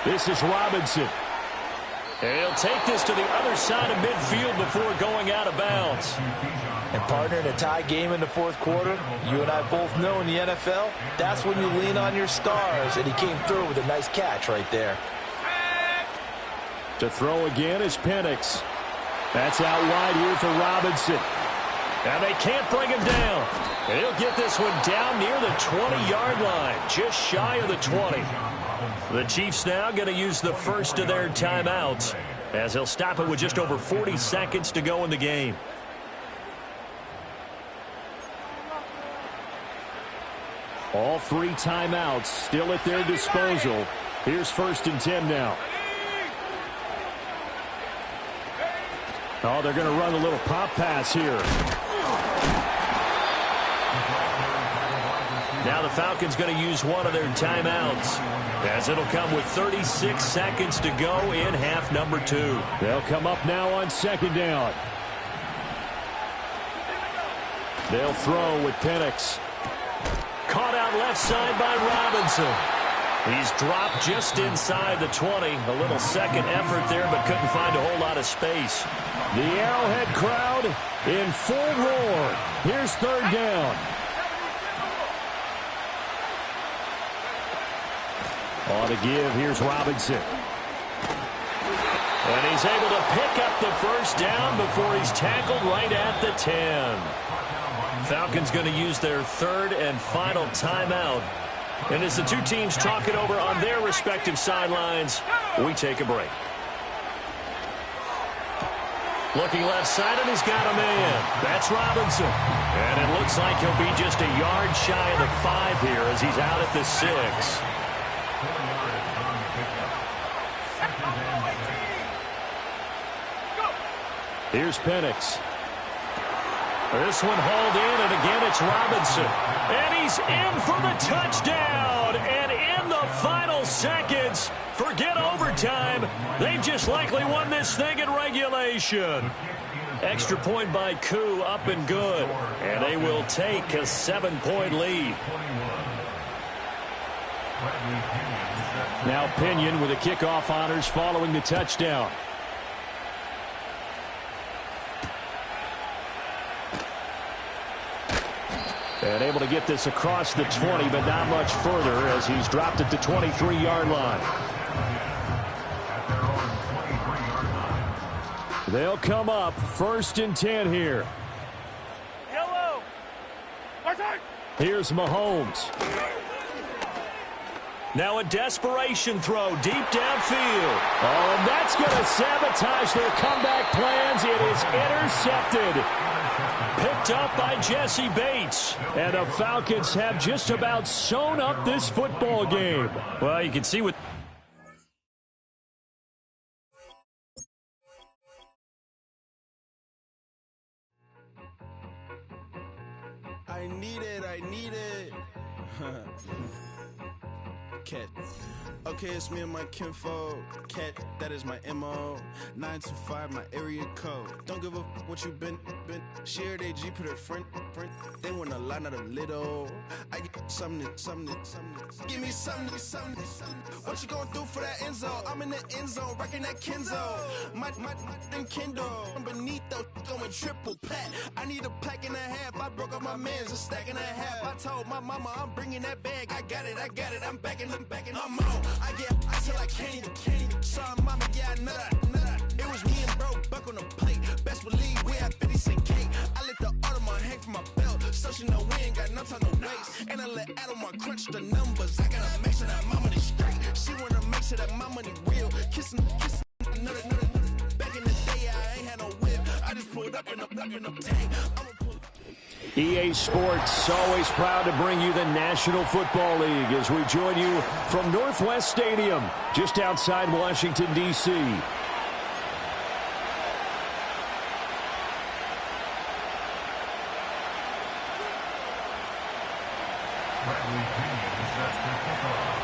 This is Robinson. And he'll take this to the other side of midfield before going out of bounds. And partner, in a tie game in the fourth quarter, you and I both know in the NFL, that's when you lean on your stars. And he came through with a nice catch right there. To throw again is Penix. That's out wide here for Robinson. And they can't bring him down. And he'll get this one down near the 20-yard line, just shy of the 20. The Chiefs now going to use the first of their timeouts as they'll stop it with just over 40 seconds to go in the game. All 3 timeouts still at their disposal. Here's 1st and 10 now. Oh, they're going to run a little pop pass here. Now the Falcons going to use one of their timeouts as it'll come with 36 seconds to go in half number 2. They'll come up now on 2nd down. They'll throw with Penix. Caught out left side by Robinson. He's dropped just inside the 20. A little second effort there, but couldn't find a whole lot of space. The Arrowhead crowd in full roar. Here's 3rd down. On to give, here's Robinson. And he's able to pick up the first down before he's tackled right at the 10. Falcons going to use their 3rd and final timeout. And as the 2 teams talk it over on their respective sidelines, we take a break. Looking left side, and he's got a man. That's Robinson. And it looks like he'll be just a yard shy of the 5 here as he's out at the 6. Here's Penix. This one hauled in, and again it's Robinson. And he's in for the touchdown. And in the final seconds, forget overtime. They've just likely won this thing in regulation. Extra point by Koo, up and good. And they will take a 7-point lead. Now Pinion with the kickoff honors following the touchdown. And able to get this across the 20, but not much further as he's dropped it to 23-yard line. They'll come up 1st and 10 here. Yellow. Here's Mahomes. Now a desperation throw deep downfield. Oh, and that's going to sabotage their comeback plans. It is intercepted. Picked up by Jesse Bates. And the Falcons have just about sewn up this football game. Well, you can see what... I need it. Cat. Okay, it's me and my kinfolk. Cat, that is my MO. 925, my area code. Don't give a what you been. Shared AG, put her friend. They want a lot, not a little. I get something. Give me something. What you gonna do for that end zone? I'm in the end zone, rocking that Kenzo. My Kindle. Beneath though, going triple pack. I need a pack and a half. I broke up my man's a stack and a half. I told my mama I'm bringing that bag. I got it. I'm backing, I'm on. I get till I can't. Sorry, mama, yeah, I know that. It was me and bro, buck on the plate. Best believe we had 50 cent cake. I let the Audemars hang from my belt, so she know we ain't got no time to waste. And I let Audemars crunch the numbers. I gotta make sure that my money straight. She wanna make sure that my money real. Kissing, another. Back in the day, I ain't had no whip. I just pulled up in the tank. EA Sports, always proud to bring you the National Football League as we join you from Northwest Stadium, just outside Washington, D.C.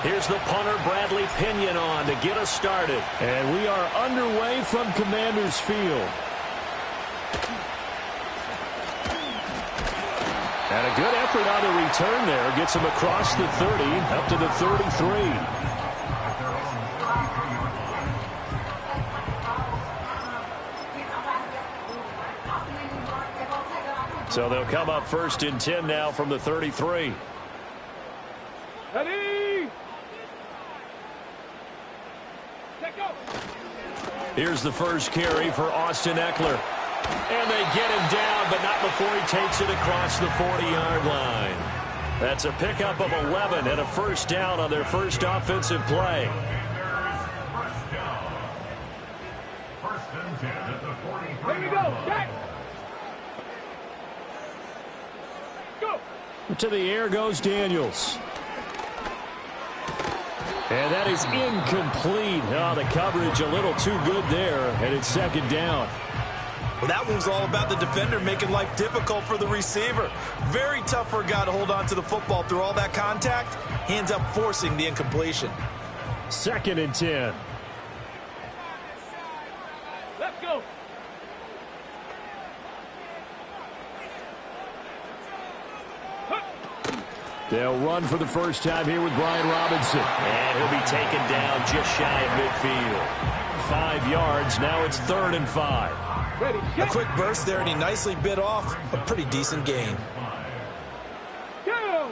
Here's the punter, Bradley Pinion, on to get us started. And we are underway from Commander's Field. And a good effort on the return there. Gets him across the 30, up to the 33. So they'll come up 1st and 10 now from the 33. Ready? Here's the first carry for Austin Eckler. And they get him down, but not before he takes it across the 40-yard line. That's a pickup of 11 and a first down on their first offensive play. First and 10 at the 43. Here we go. Jack. Go. To the air goes Daniels. And that is incomplete. Oh, the coverage a little too good there, and it's 2nd down. Well, that one's all about the defender making life difficult for the receiver. Very tough for a guy to hold on to the football through all that contact. He ends up forcing the incompletion. 2nd and 10. Let's go. They'll run for the first time here with Brian Robinson. And he'll be taken down just shy of midfield. 5 yards. Now it's 3rd and 5. Ready, A quick burst there, and he nicely bit off a pretty decent gain. go!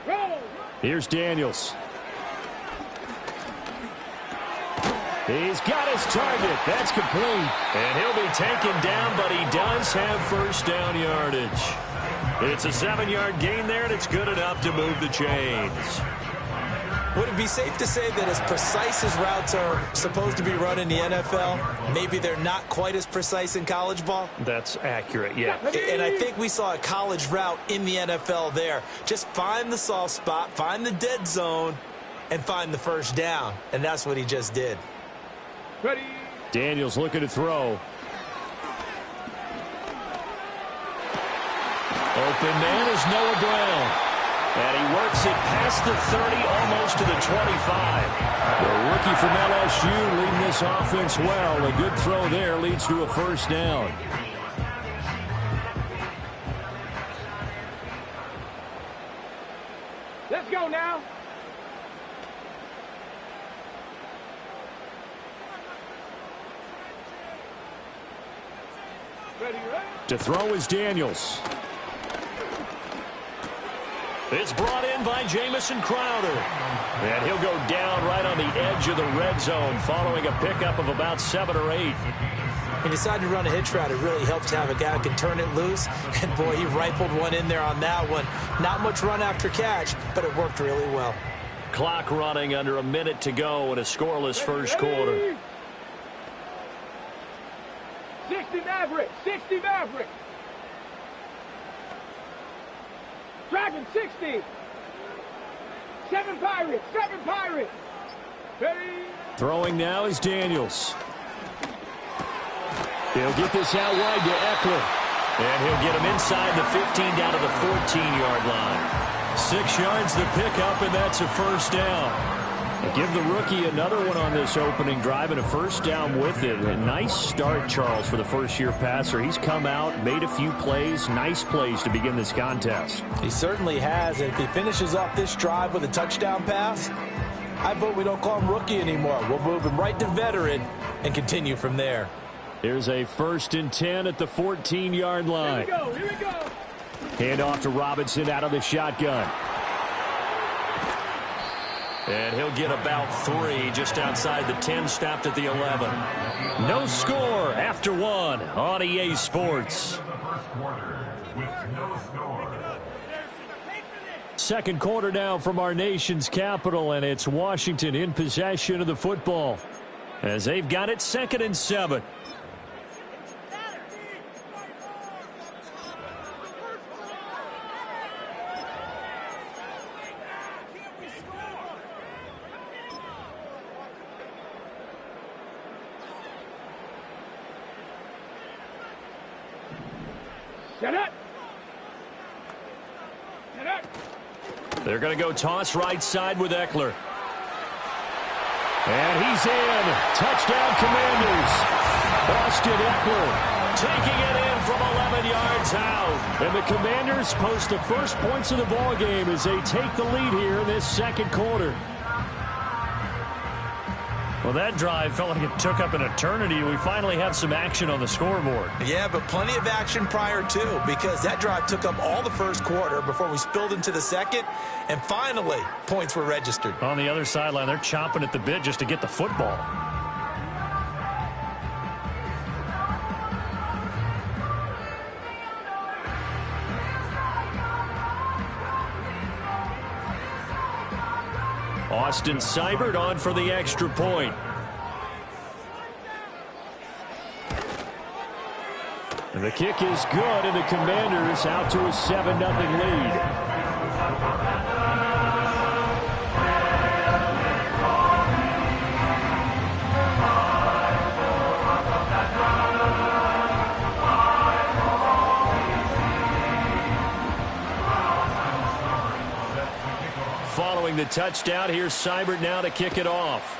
Roll! Here's Daniels. He's got his target. That's complete. And he'll be taken down, but he does have first down yardage. It's a 7-yard gain there, and it's good enough to move the chains. Would it be safe to say that as precise as routes are supposed to be run in the NFL, maybe they're not quite as precise in college ball? That's accurate, yeah. And I think we saw a college route in the NFL there. Just find the soft spot, find the dead zone, and find the first down. And that's what he just did. Ready. Daniels looking to throw. Open man is Noah Brown. And he works it past the 30, almost to the 25. The rookie from LSU leading this offense well. A good throw there leads to a first down. Let's go now. Ready, ready. To throw is Daniels. It's brought in by Jamison Crowder. And he'll go down right on the edge of the red zone following a pickup of about 7 or 8. He decided to run a hitch route. It really helps to have a guy who can turn it loose. And, boy, he rifled one in there on that one. Not much run after catch, but it worked really well. Clock running under a minute to go in a scoreless first quarter. 60 Maverick. 60 Maverick. Dragon 60. 7 Pirates. 7 Pirates. Ready. Throwing now is Daniels. He'll get this out wide to Eckler. And he'll get him inside the 15 down to the 14-yard line. 6 yards the pickup, and that's a first down. Give the rookie another one on this opening drive and a first down with it. A nice start, Charles, for the first-year passer. He's come out, made a few plays, nice plays to begin this contest. He certainly has. And if he finishes off this drive with a touchdown pass, I vote we don't call him rookie anymore. We'll move him right to veteran and continue from there. Here's a 1st and 10 at the 14-yard line. Here we go. Here we go. Hand off to Robinson out of the shotgun. And he'll get about 3 just outside the 10, stopped at the 11. No score after 1 on EA Sports. Second quarter now from our nation's capital, and it's Washington in possession of the football as they've got it 2nd and 7. Set up. Set up. They're going to go toss right side with Eckler. And he's in. Touchdown, Commanders. Austin Eckler taking it in from 11 yards out. And the Commanders post the first points of the ball game as they take the lead here in this second quarter. Well, that drive felt like it took up an eternity. We finally have some action on the scoreboard. Yeah, but plenty of action prior to, because that drive took up all the first quarter before we spilled into the second, and finally, points were registered. On the other sideline, they're chomping at the bit just to get the football. Austin Seibert on for the extra point. And the kick is good, and the Commanders out to a 7-0 lead. Following the touchdown, here's Seibert now to kick it off.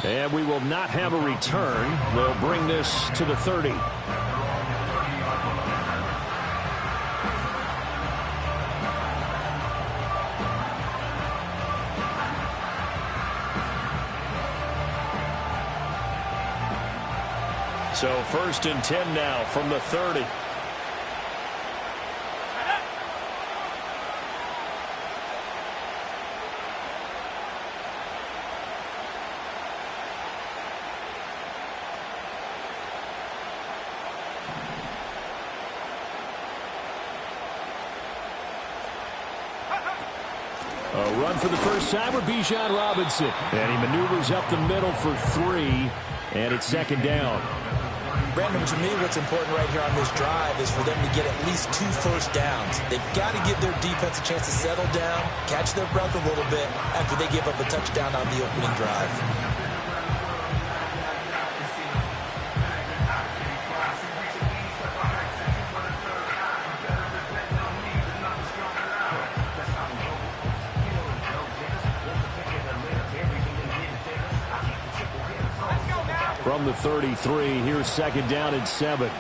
And we will not have a return. They'll bring this to the 30. So 1st and 10 now from the 30. A run for the first time with Bijan Robinson. And he maneuvers up the middle for 3. And it's second down. Brandon, to me, what's important right here on this drive is for them to get at least 2 first downs. They've got to give their defense a chance to settle down, catch their breath a little bit after they give up a touchdown on the opening drive. From the 33, here's second down and 7.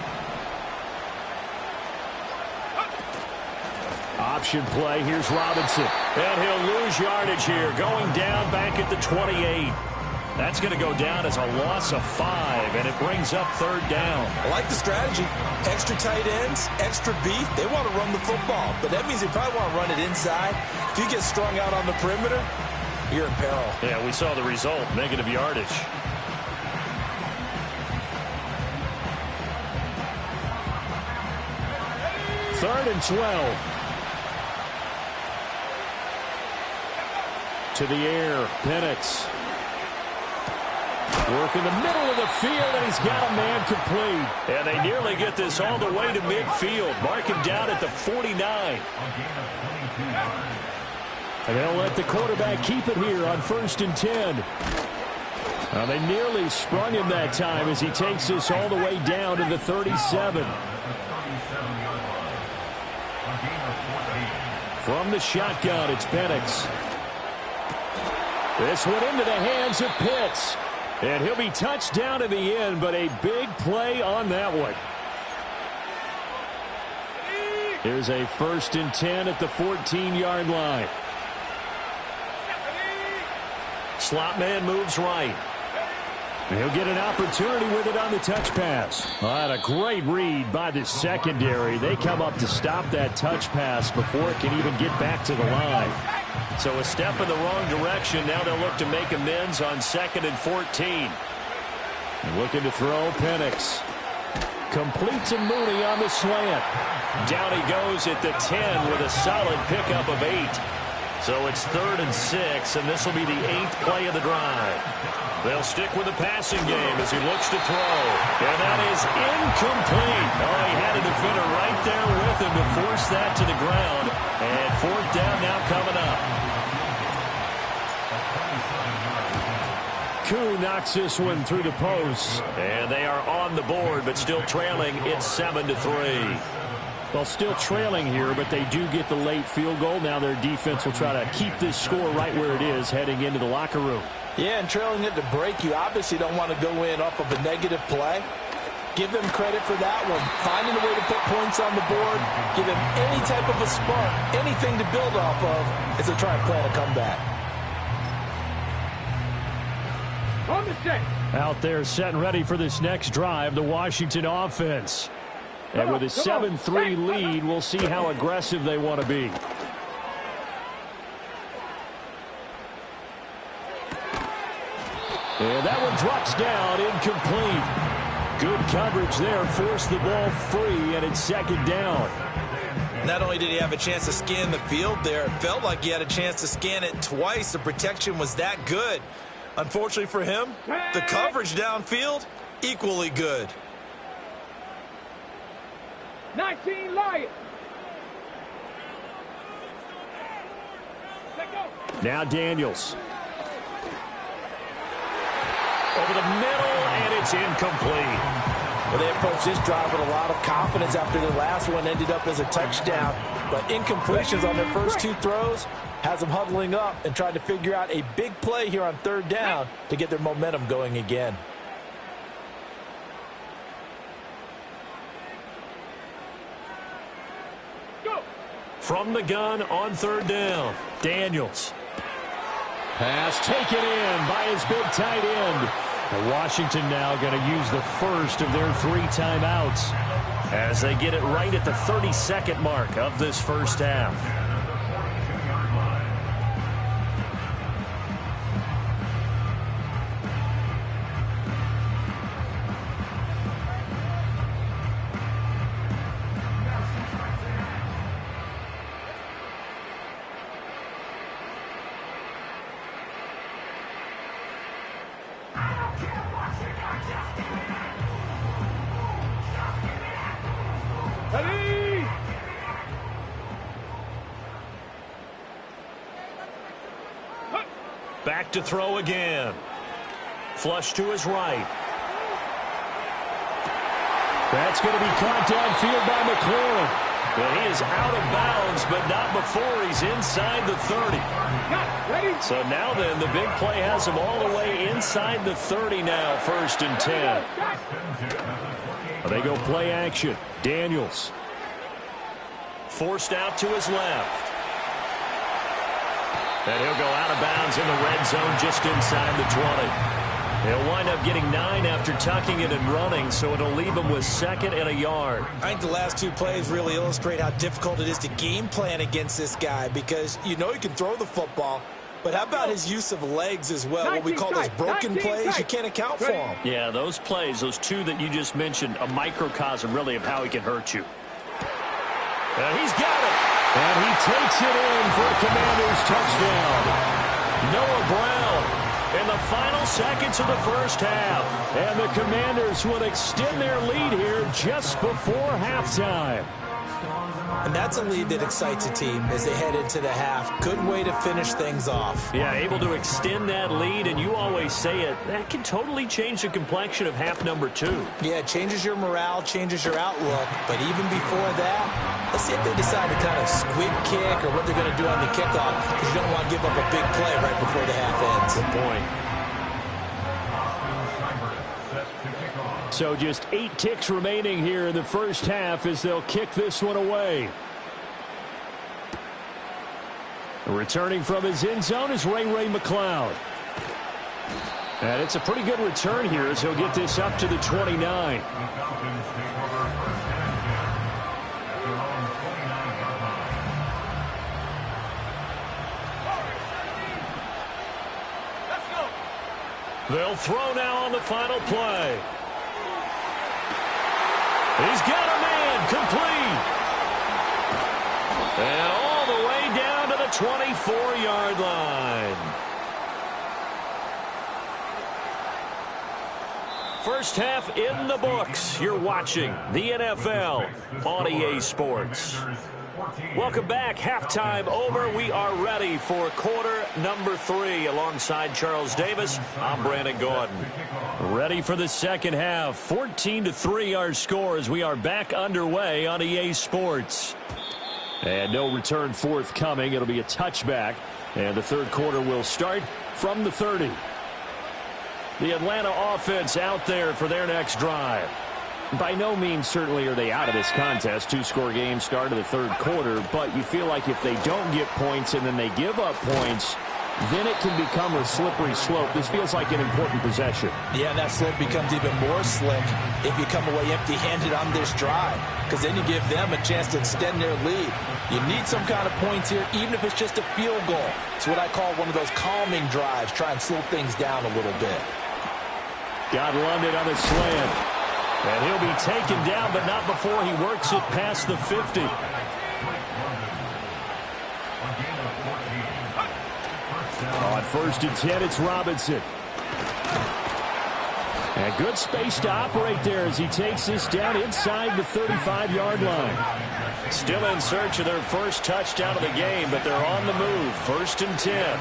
Option play, here's Robinson. And he'll lose yardage here, going down back at the 28. That's going to go down as a loss of 5, and it brings up third down. I like the strategy. Extra tight ends, extra beef. They want to run the football, but that means they probably want to run it inside. If you get strung out on the perimeter, you're in peril. Yeah, we saw the result, negative yardage. Third and 12. To the air, Penix. Work in the middle of the field, and he's got a man complete. And they nearly get this all the way to midfield. Mark him down at the 49. And they'll let the quarterback keep it here on 1st and 10. Well, they nearly sprung him that time as he takes this all the way down to the 37. From the shotgun, it's Penix. This one into the hands of Pitts. And he'll be touched down in the end, but a big play on that one. Here's a 1st and 10 at the 14-yard line. Slot man moves right. He'll get an opportunity with it on the touch pass. And a great read by the secondary. They come up to stop that touch pass before it can even get back to the line. So a step in the wrong direction. Now they'll look to make amends on 2nd and 14. And looking to throw, Penix. Complete to Mooney on the slant. Down he goes at the 10 with a solid pickup of 8. So it's 3rd and 6, and this will be the 8th play of the drive. They'll stick with the passing game as he looks to throw. And that is incomplete. Oh, he had a defender right there with him to force that to the ground. And 4th down now coming up. Koo knocks this one through the post. And they are on the board, but still trailing. It's 7-3. Well, still trailing here, but they do get the late field goal. Now their defense will try to keep this score right where it is heading into the locker room. Yeah, and trailing it to break, you obviously don't want to go in off of a negative play. Give them credit for that one. Finding a way to put points on the board, give them any type of a spark, anything to build off of as they try and plan a comeback. On the set. Out there set and ready for this next drive, the Washington offense. And with a 7-3 lead, we'll see how aggressive they want to be. And that one drops down, incomplete. Good coverage there, forced the ball free, and it's 2nd down. Not only did he have a chance to scan the field there, it felt like he had a chance to scan it twice. The protection was that good. Unfortunately for him, the coverage downfield, equally good. 19 Lions. Let go. Now Daniels. Over the middle, and it's incomplete. Well, they approached this drive with a lot of confidence after the last one ended up as a touchdown. But incompletions on their first 2 throws has them huddling up and trying to figure out a big play here on 3rd down to get their momentum going again. From the gun on 3rd down, Daniels. Pass taken in by his big tight end. Washington now going to use the first of their 3 timeouts as they get it right at the 32nd mark of this first half. Ready? Back to throw again. Flush to his right. That's going to be caught downfield by McLaurin. But he is out of bounds, but not before he's inside the 30. So now then, the big play has him all the way inside the 30 now, 1st and 10. They go play action. Daniels. Forced out to his left. And he'll go out of bounds in the red zone just inside the 20. He'll wind up getting 9 after tucking it and running, so it'll leave him with 2nd and a yard. I think the last 2 plays really illustrate how difficult it is to game plan against this guy, because you know he can throw the football, but how about his use of legs as well? What we call those broken plays, you can't account for them. Yeah, those plays, those 2 that you just mentioned, a microcosm really of how he can hurt you. And he's got it. And he takes it in for a Commanders touchdown. Noah Brown in the final seconds of the first half. And the Commanders will extend their lead here just before halftime. And that's a lead that excites a team as they head into the half. Good way to finish things off. Yeah, able to extend that lead, and you always say it, that can totally change the complexion of half number 2. Yeah, it changes your morale, changes your outlook. But even before that, let's see if they decide to kind of squib kick or what they're going to do on the kickoff, because you don't want to give up a big play right before the half ends. Good point. So just 8 ticks remaining here in the first half as they'll kick this one away. Returning from his end zone is Ray McCloud. And it's a pretty good return here as he'll get this up to the 29. They'll throw now on the final play. He's got a man complete. And all the way down to the 24-yard line. First half in the books. You're watching the NFL on EA Sports. Welcome back. Halftime over. We are ready for quarter number 3 alongside Charles Davis. I'm Brandon Gordon. Ready for the second half. 14-3 our score as we are back underway on EA Sports. And no return forthcoming. It'll be a touchback. And the third quarter will start from the 30. The Atlanta offense out there for their next drive. By no means certainly are they out of this contest. 2-score game, start of the third quarter. But you feel like if they don't get points and then they give up points, then it can become a slippery slope. This feels like an important possession. Yeah, and that slope becomes even more slick if you come away empty-handed on this drive, because then you give them a chance to extend their lead. You need some kind of points here, even if it's just a field goal. It's what I call one of those calming drives. Try and slow things down a little bit. Got London on a slant. And he'll be taken down, but not before he works it past the 50. On 1st and 10, it's Robinson. And good space to operate there as he takes this down inside the 35-yard line. Still in search of their first touchdown of the game, but they're on the move. 1st and 10.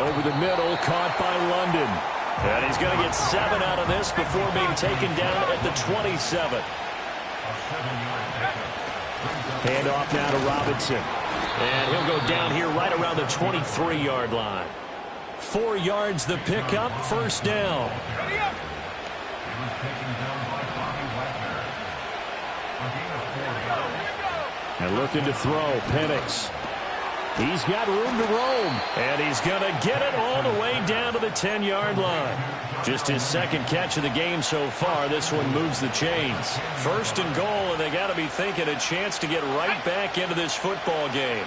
Over the middle, caught by London. And he's going to get 7 out of this before being taken down at the 27. Hand off now to Robinson. And he'll go down here right around the 23-yard line. 4 yards the pickup, first down. And looking to throw, Penix. He's got room to roam. And he's going to get it all the way down to the 10-yard line. Just his second catch of the game so far. This one moves the chains. 1st and goal, and they got to be thinking a chance to get right back into this football game.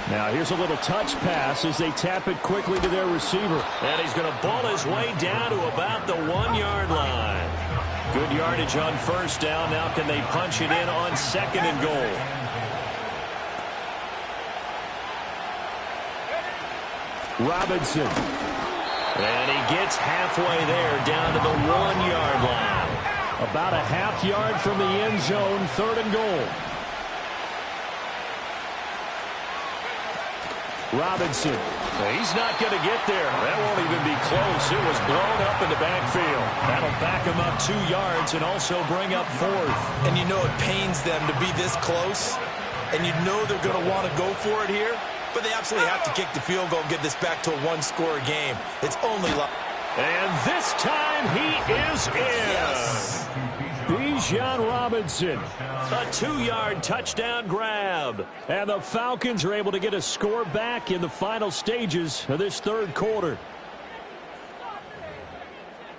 Now here's a little touch pass as they tap it quickly to their receiver. And he's going to ball his way down to about the 1-yard line. Good yardage on first down. Now can they punch it in on 2nd and goal? Robinson. And he gets halfway there down to the 1-yard line. About a half yard from the end zone, 3rd and goal. Robinson. He's not going to get there. That won't even be close. It was blown up in the backfield. That'll back him up 2 yards and also bring up 4th. And you know it pains them to be this close. And you know they're going to want to go for it here. But they absolutely have to kick the field goal and get this back to a 1-score game. It's only like... And this time he is in. Yes. Bijan Robinson. A 2-yard touchdown grab. And the Falcons are able to get a score back in the final stages of this 3rd quarter.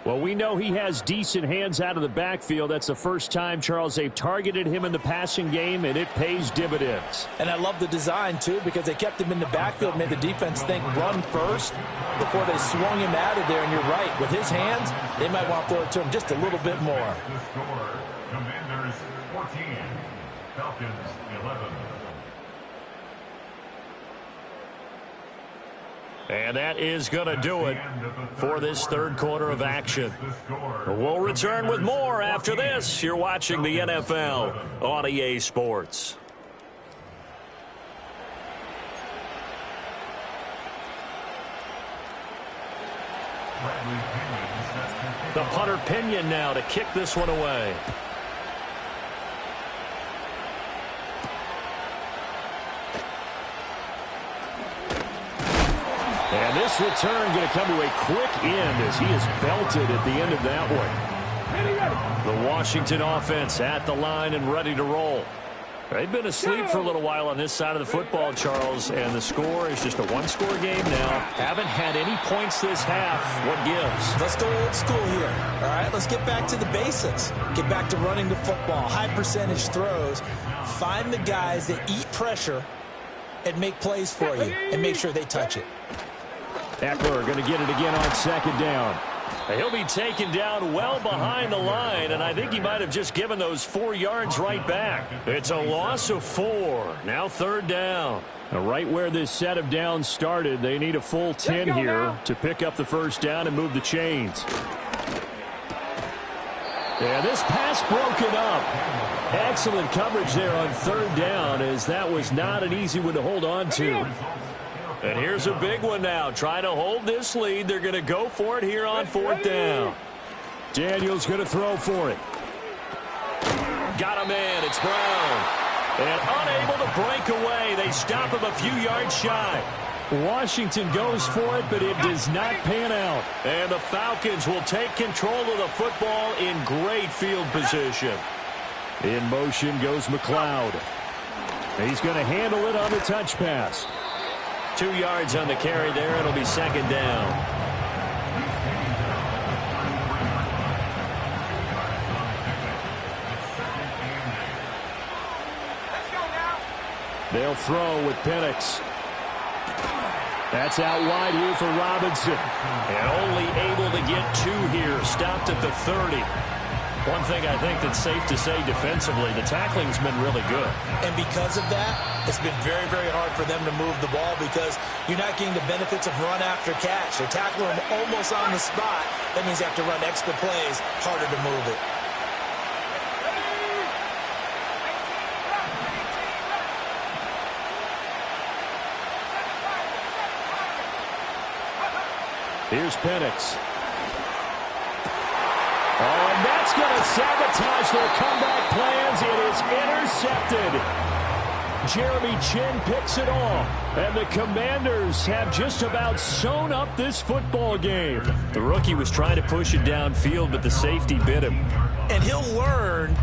Well, we know he has decent hands out of the backfield. That's the first time, Charles, they've targeted him in the passing game, and it pays dividends. And I love the design, too, because they kept him in the backfield, made the defense think run first before they swung him out of there. And you're right, with his hands, they might want to throw it to him just a little bit more. The score, Commanders 14, Falcons 11. And that is going to do it for this 3rd quarter of action. We'll return with more after this. You're watching the NFL on EA Sports. The punter Pinion now to kick this one away. And this return going to come to a quick end as he is belted at the end of that one. The Washington offense at the line and ready to roll. They've been asleep for a little while on this side of the football, Charles, and the score is just a 1-score game now. Haven't had any points this half. What gives? Let's go old school here. All right, let's get back to the basics. Get back to running the football, high percentage throws. Find the guys that eat pressure and make plays for you and make sure they touch it. Eckler going to get it again on 2nd down. He'll be taken down well behind the line, and I think he might have just given those 4 yards right back. It's a loss of 4. Now 3rd down. Now right where this set of downs started, they need a full 10 here to pick up the 1st down and move the chains. Yeah, this pass broken up. Excellent coverage there on 3rd down, as that was not an easy one to hold on to. And here's a big one now. Trying to hold this lead. They're going to go for it here on 4th down. Daniels going to throw for it. Got him in. It's Brown. And unable to break away. They stop him a few yards shy. Washington goes for it, but it does not pan out. And the Falcons will take control of the football in great field position. In motion goes McLeod. He's going to handle it on the touch pass. 2 yards on the carry there. It'll be 2nd down. They'll throw with Penix. That's out wide here for Robinson. And only able to get 2 here. Stopped at the 30. One thing I think that's safe to say defensively, the tackling's been really good. And because of that, it's been very, very hard for them to move the ball because you're not getting the benefits of run after catch. They're tackling them almost on the spot. That means they have to run extra plays, harder to move it. Here's Penix. Oh, and that's going to sabotage their comeback plans. It is intercepted. Jeremy Chinn picks it off. And the Commanders have just about sewn up this football game. The rookie was trying to push it downfield, but the safety bit him. And he'll learn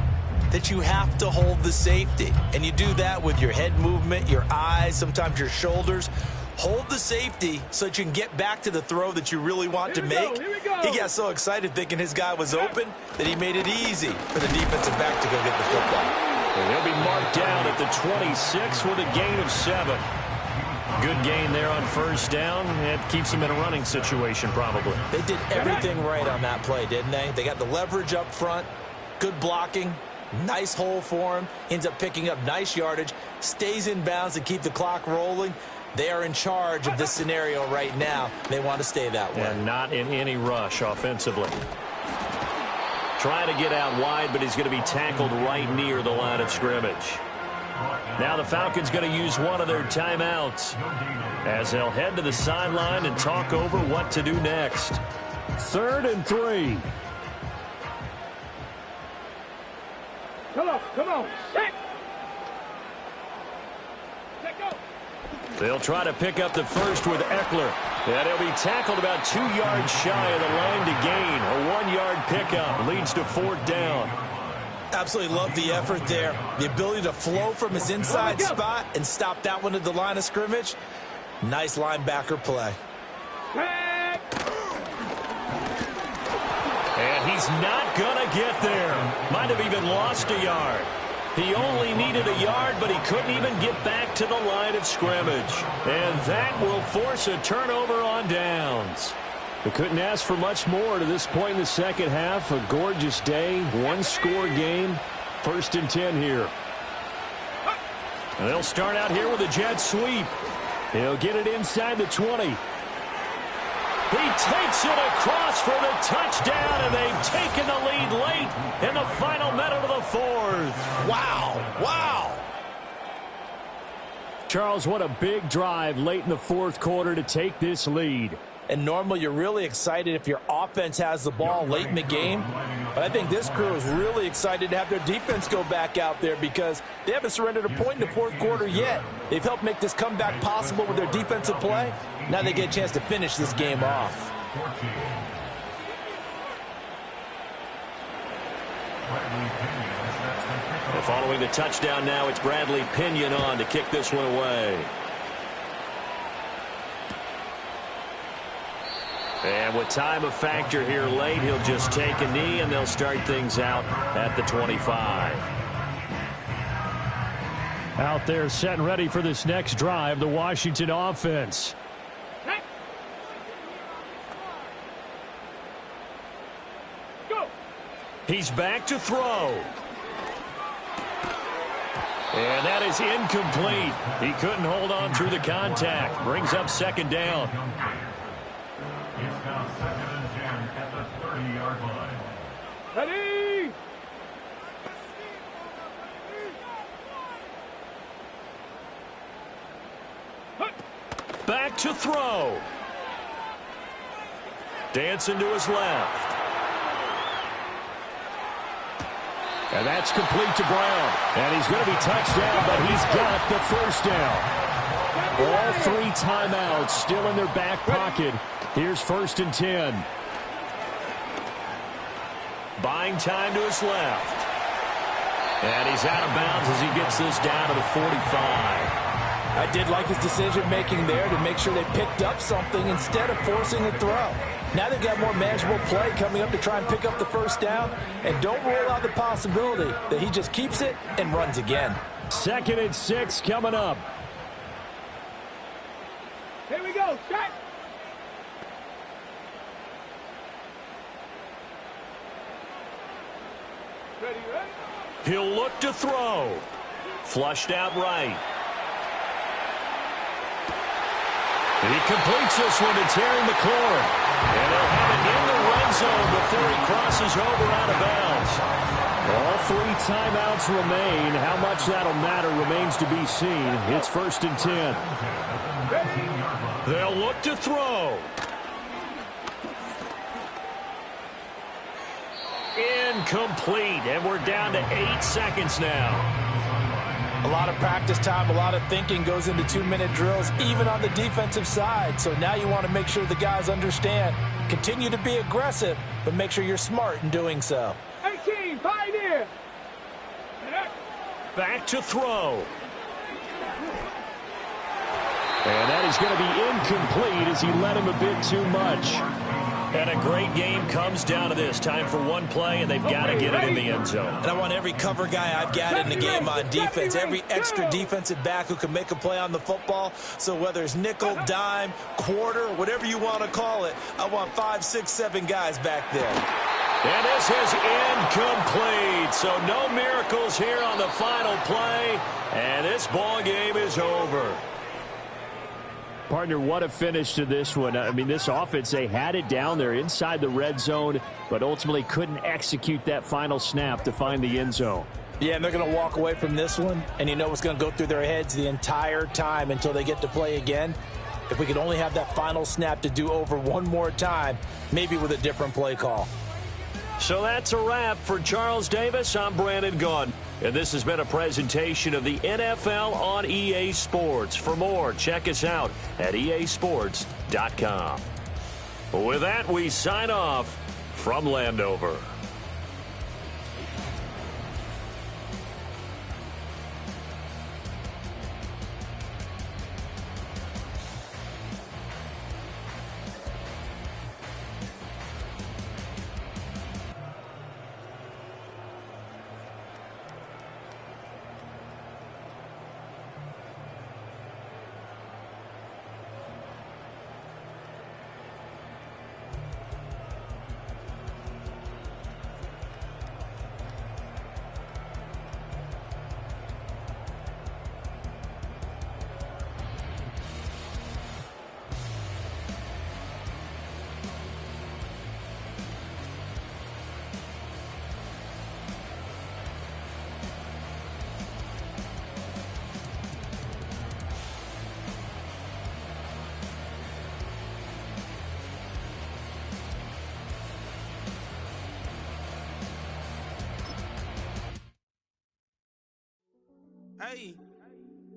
that you have to hold the safety. And you do that with your head movement, your eyes, sometimes your shoulders. Hold the safety so that you can get back to the throw that you really want to make. He got so excited thinking his guy was open that he made it easy for the defensive back to go get the football. And he'll be marked down at the 26 with a gain of 7. Good gain there on 1st down. It keeps him in a running situation probably. They did everything right on that play, didn't they? They got the leverage up front, good blocking, nice hole for him, ends up picking up nice yardage, stays in bounds to keep the clock rolling. They are in charge of this scenario right now. They want to stay that way. And not in any rush offensively. trying to get out wide, but he's going to be tackled right near the line of scrimmage. Now the Falcons going to use one of their timeouts as they'll head to the sideline and talk over what to do next. 3rd and 3. Come on, set. Set, go. They'll try to pick up the first with Eckler. And he'll be tackled about 2 yards shy of the line to gain. A 1-yard pickup leads to 4th down. Absolutely love the effort there. The ability to flow from his inside spot and stop that one at the line of scrimmage. Nice linebacker play. And he's not going to get there. Might have even lost a yard. He only needed a yard, but he couldn't even get back to the line of scrimmage. And that will force a turnover on downs. They couldn't ask for much more to this point in the second half. A gorgeous day, one-score game. 1st and 10 here. And they'll start out here with a jet sweep. He'll get it inside the 20. He takes it across for the touchdown, and they've taken the lead late in the final minute of the 4th. Wow. Charles, what a big drive late in the 4th quarter to take this lead. And normally you're really excited if your offense has the ball late in the game. But I think this crew is really excited to have their defense go back out there because they haven't surrendered a point in the 4th quarter yet. They've helped make this comeback possible with their defensive play. Now they get a chance to finish this game off. And following the touchdown now, it's Bradley Pinion on to kick this one away. And with time a factor here late, he'll just take a knee, and they'll start things out at the 25. Out there set and ready for this next drive, the Washington offense. Go. He's back to throw. And that is incomplete. He couldn't hold on through the contact. Brings up 2nd down. It's now 2nd and 10 at the 30-yard line. Ready. Back to throw. Dancing to his left. And that's complete to Brown. And he's going to be touched down, but he's got the 1st down. All 3 timeouts still in their back pocket. Here's 1st and 10. Buying time to his left. And he's out of bounds as he gets this down to the 45. I did like his decision-making there to make sure they picked up something instead of forcing a throw. Now they've got more manageable play coming up to try and pick up the 1st down. And don't rule out the possibility that he just keeps it and runs again. 2nd and 6 coming up. Here we go. Set. Ready. He'll look to throw. Flushed out right. And he completes this one to Terry McLaurin. And they'll have it in the red zone before he crosses over out of bounds. All 3 timeouts remain. How much that'll matter remains to be seen. It's 1st and 10. They'll look to throw. Incomplete. And we're down to 8 seconds now. A lot of practice time, a lot of thinking goes into 2-minute drills, even on the defensive side. So now you want to make sure the guys understand. Continue to be aggressive, but make sure you're smart in doing so. 18, pioneer. Back to throw. And that is going to be incomplete as he led him a bit too much. And a great game comes down to this. Time for one play, and they've got to get it in the end zone. And I want every cover guy I've got in the game on defense, every extra defensive back who can make a play on the football. So whether it's nickel, dime, quarter, whatever you want to call it, I want 5, 6, 7 guys back there. And this is incomplete. So no miracles here on the final play. And this ball game is over. Partner, what a finish to this one. I mean, this offense, they had it down there inside the red zone, but ultimately couldn't execute that final snap to find the end zone. Yeah, and they're going to walk away from this one, and you know what's going to go through their heads the entire time until they get to play again. If we could only have that final snap to do over one more time, maybe with a different play call. So that's a wrap for Charles Davis. I'm Brandon Gaudin. And this has been a presentation of the NFL on EA Sports. For more, check us out at easports.com. With that, we sign off from Landover. Hey,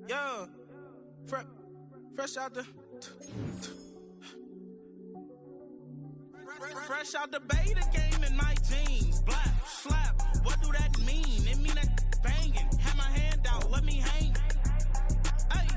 yo, fresh out the beta game in my jeans. Black, slap, what do that mean? It mean that banging. Have my hand out, let me hang. Hey,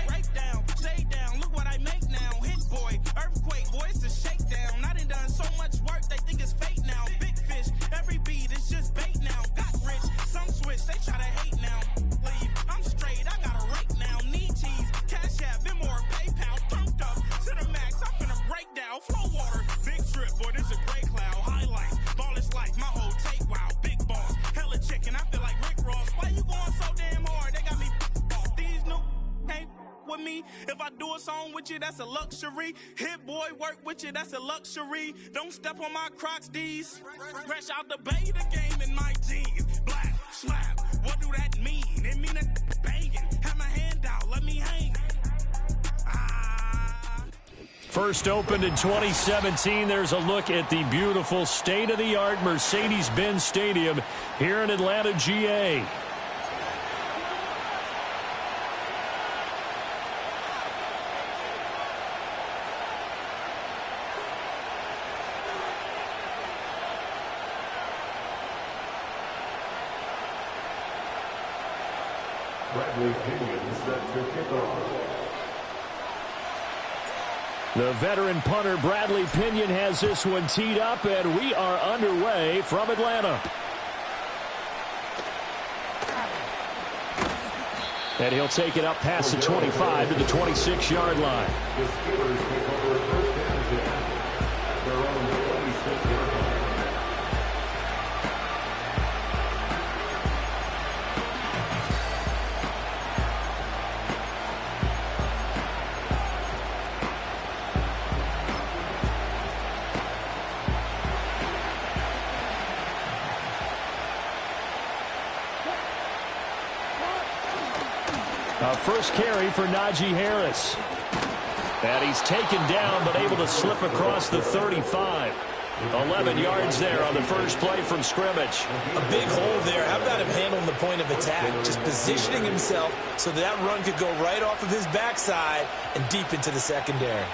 break down, shade down, look what I make now. Hit boy, earthquake, boy, it's a shakedown. I done so much work, they think it's fate now. Big fish, every beat is just bait now. Got rich, some switch, they try to hate now. Leave, I'm straight, I got a rake now. Need cheese, cash app, more PayPal. Thumped up to the max, I'm finna break down. Flow water, big trip, boy, this a gray cloud. Highlights, ball is life, my whole take, wow. Big boss, hella chicken, I feel like Rick Ross. Why you going so damn hard? They got me off. These new can't with me. If I do a song with you, that's a luxury. Hit boy, work with you, that's a luxury. Don't step on my Crocs, D's. Fresh out the beta game in my jeans. Black, slap, what do that mean? It mean that banging. Have my hand out, let me hang. First opened in 2017, there's a look at the beautiful state-of-the-art Mercedes-Benz Stadium here in Atlanta, GA. Bradley Pinion set to kick off. The veteran punter Bradley Pinion has this one teed up, and we are underway from Atlanta. And he'll take it up past the 25 to the 26-yard line. The Steelers take over first and 10 at their own 26-yard line. First carry for Najee Harris. And he's taken down, but able to slip across the 35. 11 yards there on the first play from scrimmage. A big hole there. How about him handling the point of attack? Just positioning himself so that run could go right off of his backside and deep into the secondary.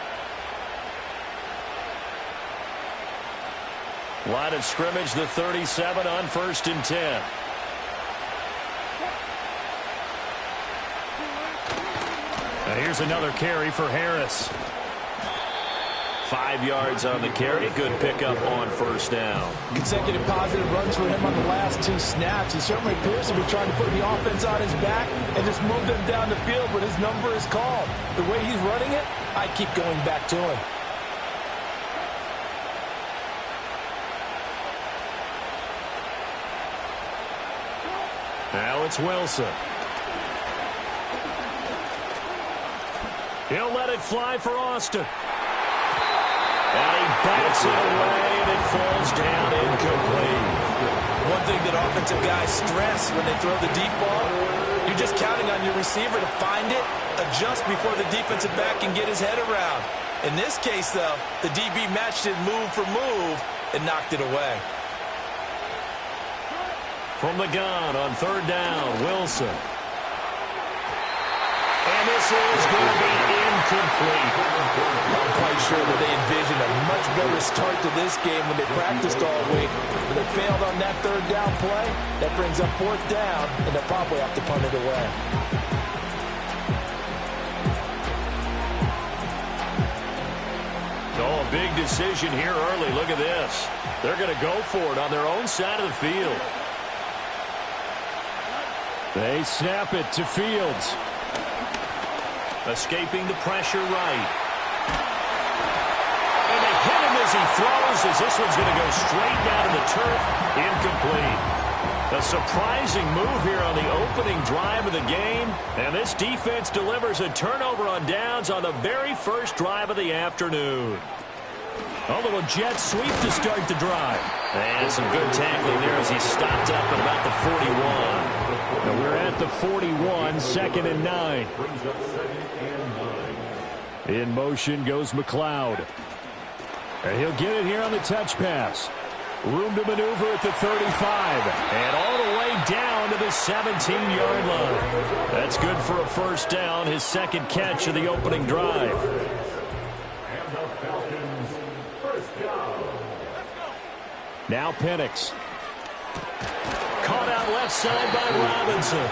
Line of scrimmage, the 37 on 1st and 10. And here's another carry for Harris. 5 yards on the carry. Good pickup on first down. Consecutive positive runs for him on the last 2 snaps. He certainly appears to be trying to put the offense on his back and just move them down the field, but his number is called. The way he's running it, I keep going back to him. Now it's Wilson. He'll let it fly for Austin. And he bats it away, and it falls down incomplete. One thing that offensive guys stress when they throw the deep ball, you're just counting on your receiver to find it, adjust before the defensive back can get his head around. In this case, though, the DB matched it move for move and knocked it away. From the gun on third down, Wilson. And this is going to be incomplete. I'm quite sure that they envisioned a much better start to this game when they practiced all week. But they failed on that third down play. That brings up fourth down, and they'll probably have to punt it away. Oh, a big decision here early. Look at this. They're going to go for it on their own side of the field. They snap it to Fields. Escaping the pressure right. And they hit him as he throws, as this one's going to go straight down to the turf. Incomplete. A surprising move here on the opening drive of the game. And this defense delivers a turnover on downs on the very first drive of the afternoon. A little jet sweep to start the drive. And some good tackling there as he stopped up at about the 41. And we're at the 41, 2nd and 9. In motion goes McLeod. And he'll get it here on the touch pass. Room to maneuver at the 35. And all the way down to the 17-yard line. That's good for a first down, his second catch of the opening drive. Now Penix. Caught out left side by Robinson.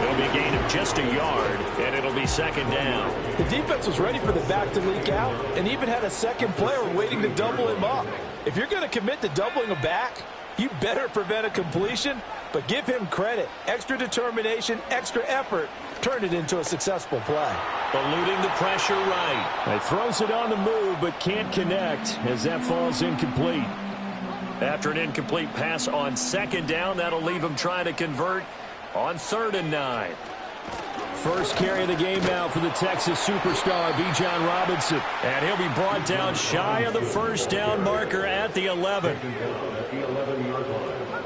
It'll be a gain of just a yard, and it'll be second down. The defense was ready for the back to leak out and even had a second player waiting to double him up. If you're going to commit to doubling a back, you better prevent a completion, but give him credit. Extra determination, extra effort, turn it into a successful play. Eluding the pressure right. He throws it on the move, but can't connect as that falls incomplete. After an incomplete pass on second down, that'll leave him trying to convert on 3rd and 9. First carry of the game now for the Texas superstar, Bijan Robinson. And he'll be brought down shy of the first down marker at the 11. At the 11-yard line.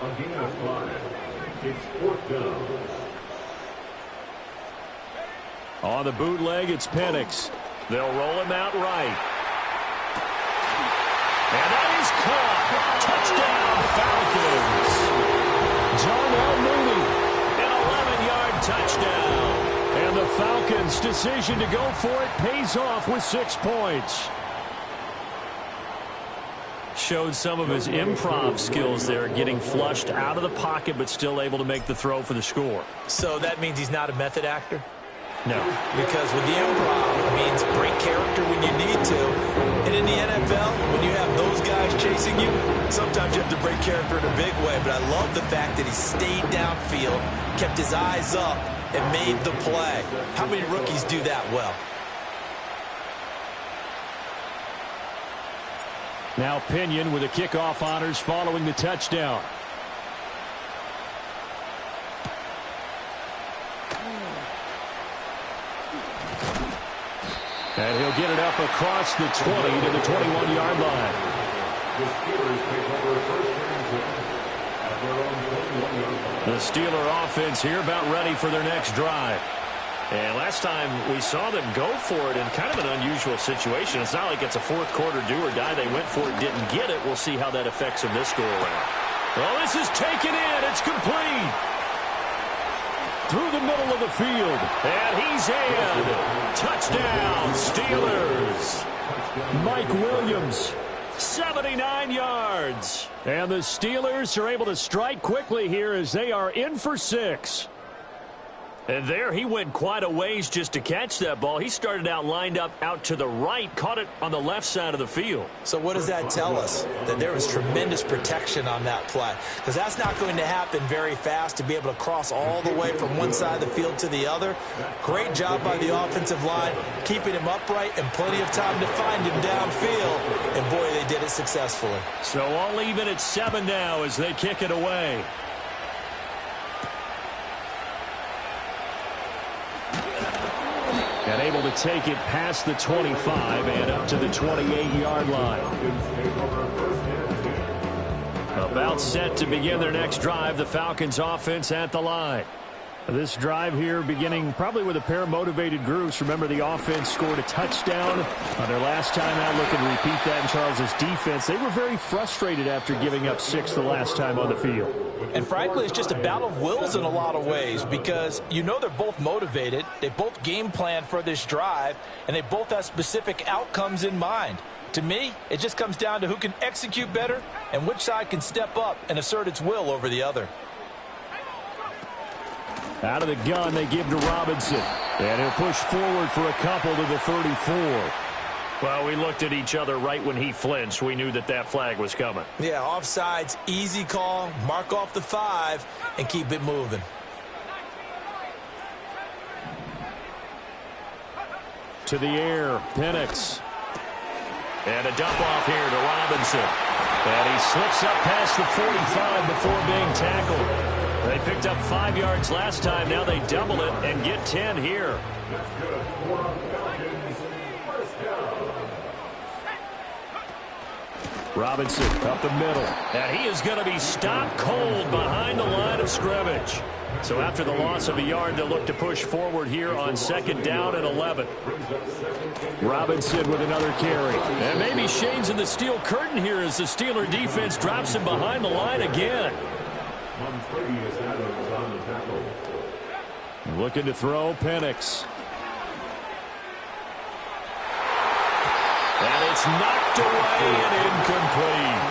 A gain of 5. It's 4th down. On the bootleg, it's Penix. They'll roll him out right. And that is caught. Touchdown, Falcons. Darnell Mooney. An 11-yard touchdown. And the Falcons' decision to go for it pays off with 6 points. Showed some of his improv skills there, getting flushed out of the pocket but still able to make the throw for the score. So that means he's not a method actor? No. Because with the improv, it means break character when you need to. And in the NFL, when you have those guys chasing you, sometimes you have to break character in a big way. But I love the fact that he stayed downfield, kept his eyes up, and made the play. How many rookies do that well? Now Pinion with the kickoff honors following the touchdown. And he'll get it up across the 20 to the 21-yard line. The Steeler offense here about ready for their next drive. And last time we saw them go for it in kind of an unusual situation. It's not like it's a fourth quarter do or die. They went for it, didn't get it. We'll see how that affects them this go around. Well, this is taken in. It's complete. Through the middle of the field. And he's in. Touchdown, Steelers. Mike Williams. 79 yards. And the Steelers are able to strike quickly here as they are in for 6. And there he went quite a ways just to catch that ball. He started out lined up out to the right, caught it on the left side of the field. So what does that tell us? That there was tremendous protection on that play. Because that's not going to happen very fast to be able to cross all the way from one side of the field to the other. Great job by the offensive line, keeping him upright and plenty of time to find him downfield. And boy, they did it successfully. So all even at 7 now as they kick it away. And able to take it past the 25 and up to the 28-yard line. About set to begin their next drive, the Falcons offense at the line. This drive here beginning probably with a pair of motivated groups. Remember, the offense scored a touchdown on their last time out. Looking to repeat that in Charles's defense. They were very frustrated after giving up 6 the last time on the field. And frankly, it's just a battle of wills in a lot of ways because you know they're both motivated. They both game plan for this drive, and they both have specific outcomes in mind. To me, it just comes down to who can execute better and which side can step up and assert its will over the other. Out of the gun, they give to Robinson. And he'll push forward for a couple to the 34. Well, we looked at each other right when he flinched. We knew that that flag was coming. Yeah, offsides, easy call. Mark off the 5 and keep it moving. To the air, Penix. And a dump off here to Robinson. And he slips up past the 45 before being tackled. They picked up 5 yards last time. Now they double it and get 10 here. Robinson up the middle. And he is going to be stopped cold behind the line of scrimmage. So after the loss of a yard, they'll look to push forward here on 2nd down and 11. Robinson with another carry. And maybe Shane's in the steel curtain here as the Steeler defense drops him behind the line again. Looking to throw, Penix. And it's knocked away and incomplete.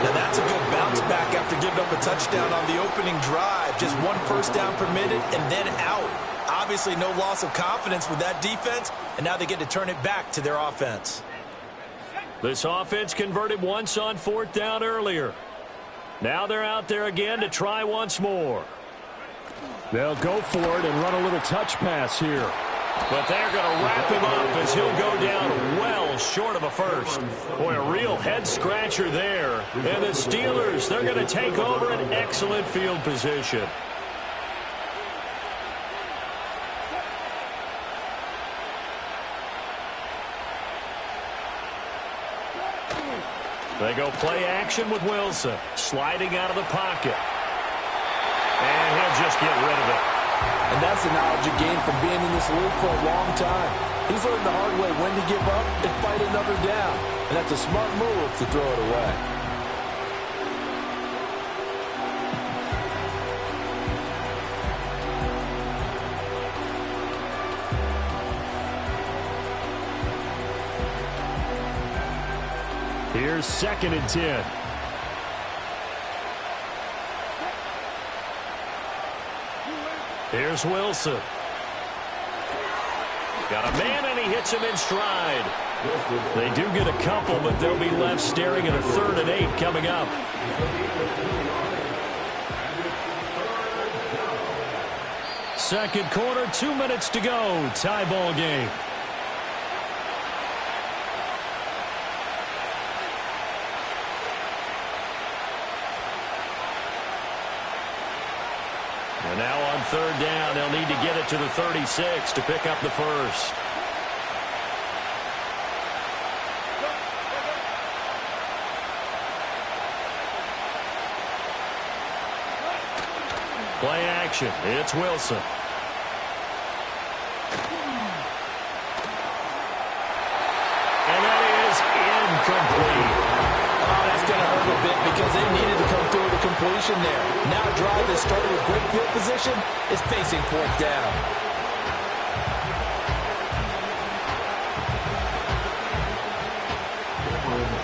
Now that's a good bounce back after giving up a touchdown on the opening drive. Just 1 first down permitted and then out. Obviously no loss of confidence with that defense, and now they get to turn it back to their offense. This offense converted once on 4th down earlier. Now they're out there again to try once more. They'll go for it and run a little touch pass here. But they're going to wrap him up as he'll go down well short of a first. Boy, a real head-scratcher there. And the Steelers, they're going to take over an excellent field position. They go play action with Wilson, sliding out of the pocket. And he'll just get rid of it. And that's the knowledge he gained from being in this league for a long time. He's learned the hard way when to give up and fight another down. And that's a smart move to throw it away. Here's 2nd and 10. Here's Wilson. Got a man, and he hits him in stride. They do get a couple, but they'll be left staring at a 3rd and 8 coming up. Second quarter, 2 minutes to go. Tie ball game. And now on 3rd down, they'll need to get it to the 36 to pick up the first. Play action. It's Wilson. And that is incomplete. Oh, that's going to hurt a bit because they needed to come through with a completion there. Now a drive that started with great field position is facing 4th down.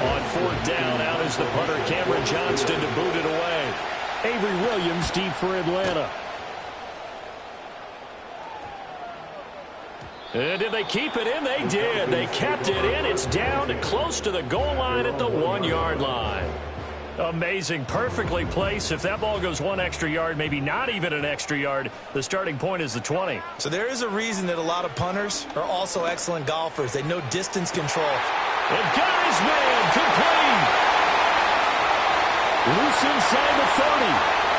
On 4th down, out is the punter, Cameron Johnston, to boot it away. Avery Williams deep for Atlanta. And did they keep it in? They did. They kept it in. It's down to close to the goal line at the 1-yard line. Amazing. Perfectly placed. If that ball goes 1 extra yard, maybe not even an extra yard, the starting point is the 20. So there is a reason that a lot of punters are also excellent golfers. They know distance control. And got his man complete. Loose inside the 30.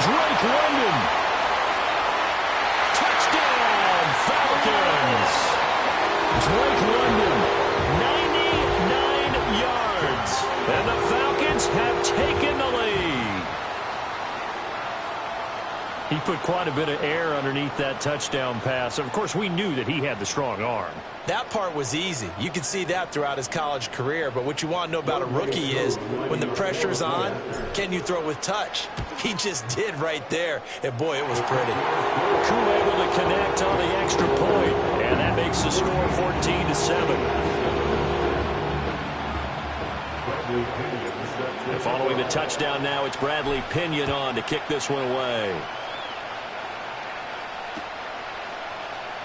Drake London. Touchdown, Falcons. He put quite a bit of air underneath that touchdown pass. Of course, we knew that he had the strong arm. That part was easy. You can see that throughout his college career. But what you want to know about a rookie is when the pressure's on, can you throw with touch? He just did right there. And, boy, it was pretty. Koo able to connect on the extra point. And that makes the score 14-7. And following the touchdown now, it's Bradley Pinion on to kick this one away.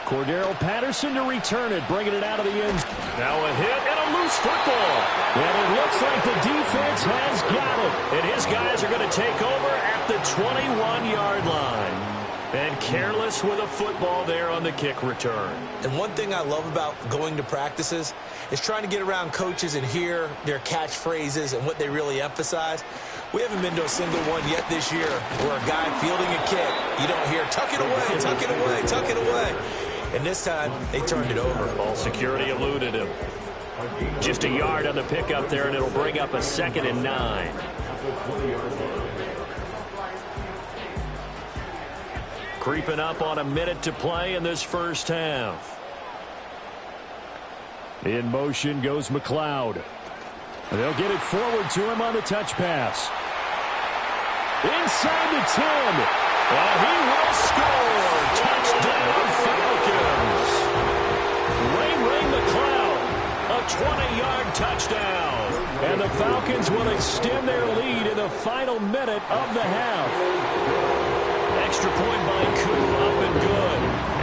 Cordero Patterson to return it, bringing it out of the end. Now a hit and a loose football. And it looks like the defense has got it. And his guys are going to take over at the 21-yard line. And careless with a football there on the kick return. And one thing I love about going to practices is trying to get around coaches and hear their catchphrases and what they really emphasize. We haven't been to a single one yet this year where a guy fielding a kick, you don't hear, tuck it away, tuck it away, tuck it away. And this time, they turned it over. Ball security eluded him. Just a yard on the pickup there, and it'll bring up a 2nd and 9. Creeping up on a minute to play in this first half. In motion goes McLeod. They'll get it forward to him on the touch pass. Inside the 10. And he will score. Touchdown, Falcons. Ray McLeod, a 20-yard touchdown. And the Falcons will extend their lead in the final minute of the half. Extra point by Koo, up and good.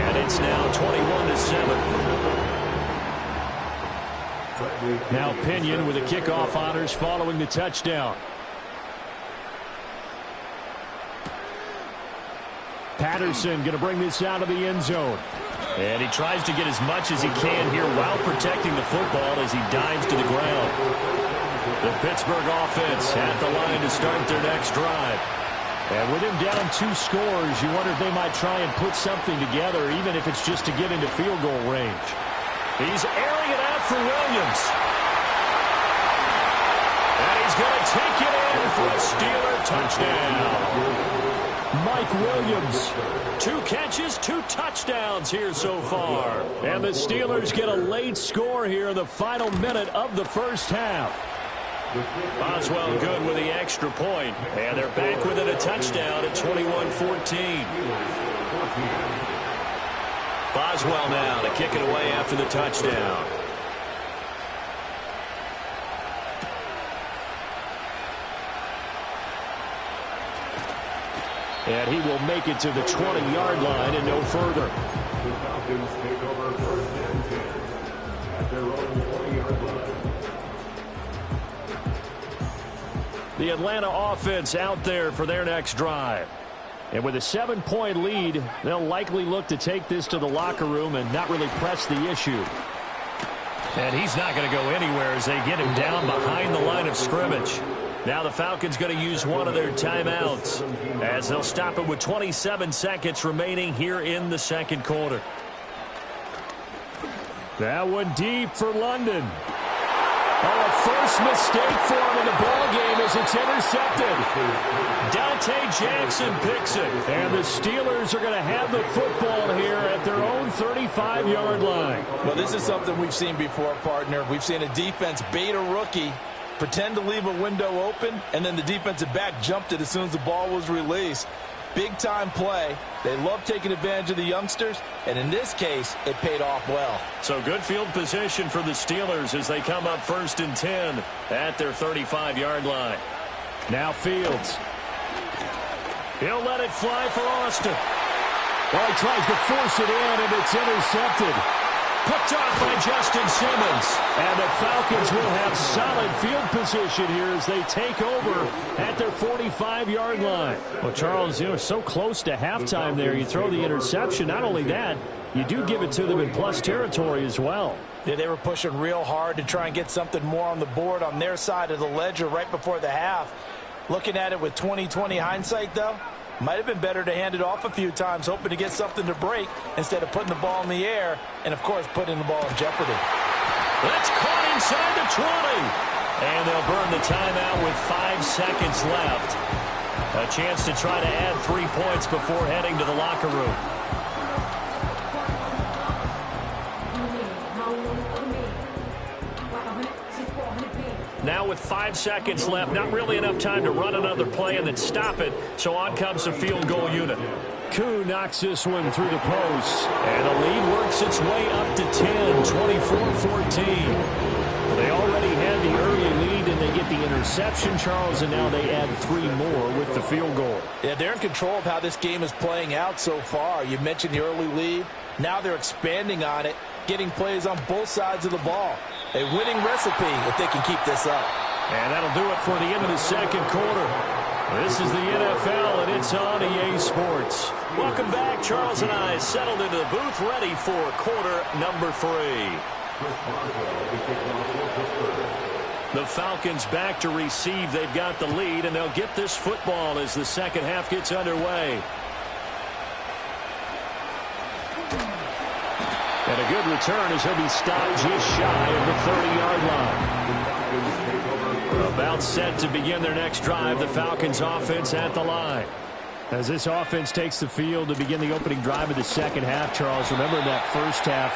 And it's now 21-7. Now Pinion with the kickoff honors following the touchdown. Patterson going to bring this out of the end zone. And he tries to get as much as he can here while protecting the football as he dives to the ground. The Pittsburgh offense at the line to start their next drive. And with him down 2 scores, you wonder if they might try and put something together, even if it's just to get into field goal range. He's airing it out for Williams. And he's going to take it in for a Steeler touchdown. Mike Williams, 2 catches, 2 touchdowns here so far. And the Steelers get a late score here in the final minute of the first half. Boswell good with the extra point. And they're back within a touchdown at 21-14. Boswell now to kick it away after the touchdown. And he will make it to the 20-yard line and no further. The Falcons take over 1st and 10 at their own 20-yard line. The Atlanta offense out there for their next drive. And with a 7-point lead, they'll likely look to take this to the locker room and not really press the issue. And he's not going to go anywhere as they get him down behind the line of scrimmage. Now the Falcons going to use one of their timeouts as they'll stop it with 27 seconds remaining here in the second quarter. That one deep for London. Oh, a first mistake for him in the ball game as it's intercepted. Dante Jackson picks it. And the Steelers are going to have the football here at their own 35-yard line. Well, this is something we've seen before, partner. We've seen a defense bait a rookie, pretend to leave a window open, and then the defensive back jumped it as soon as the ball was released. Big-time play. They love taking advantage of the youngsters, and in this case, it paid off well. So good field position for the Steelers as they come up 1st and 10 at their 35-yard line. Now Fields. He'll let it fly for Austin. Well, he tries to force it in, and it's intercepted. Picked off by Justin Simmons. And the Falcons will have solid field position here as they take over at their 45-yard line. Well, Charles, you know, so close to halftime there. You throw the interception. Not only that, you do give it to them in plus territory as well. Yeah, they were pushing real hard to try and get something more on the board on their side of the ledger right before the half. Looking at it with 20/20 hindsight, though, might have been better to hand it off a few times, hoping to get something to break instead of putting the ball in the air and, of course, putting the ball in jeopardy. That's caught inside the 20. And they'll burn the timeout with 5 seconds left. A chance to try to add 3 points before heading to the locker room. Now with 5 seconds left, not really enough time to run another play and then stop it, so on comes the field goal unit. Koo knocks this one through the post. And the lead works its way up to 10, 24-14. They already had the early lead, and they get the interception, Charles, and now they add 3 more with the field goal. Yeah, they're in control of how this game is playing out so far. You mentioned the early lead. Now they're expanding on it, getting plays on both sides of the ball. A winning recipe if they can keep this up. And that'll do it for the end of the second quarter. This is the NFL, and it's on EA Sports. Welcome back. Charles and I settled into the booth, ready for quarter number 3. The Falcons back to receive. They've got the lead, and they'll get this football as the second half gets underway. And a good return as he'll be stopped just shy of the 30-yard line. About set to begin their next drive, the Falcons offense at the line. As this offense takes the field to begin the opening drive of the second half, Charles, remember that first half,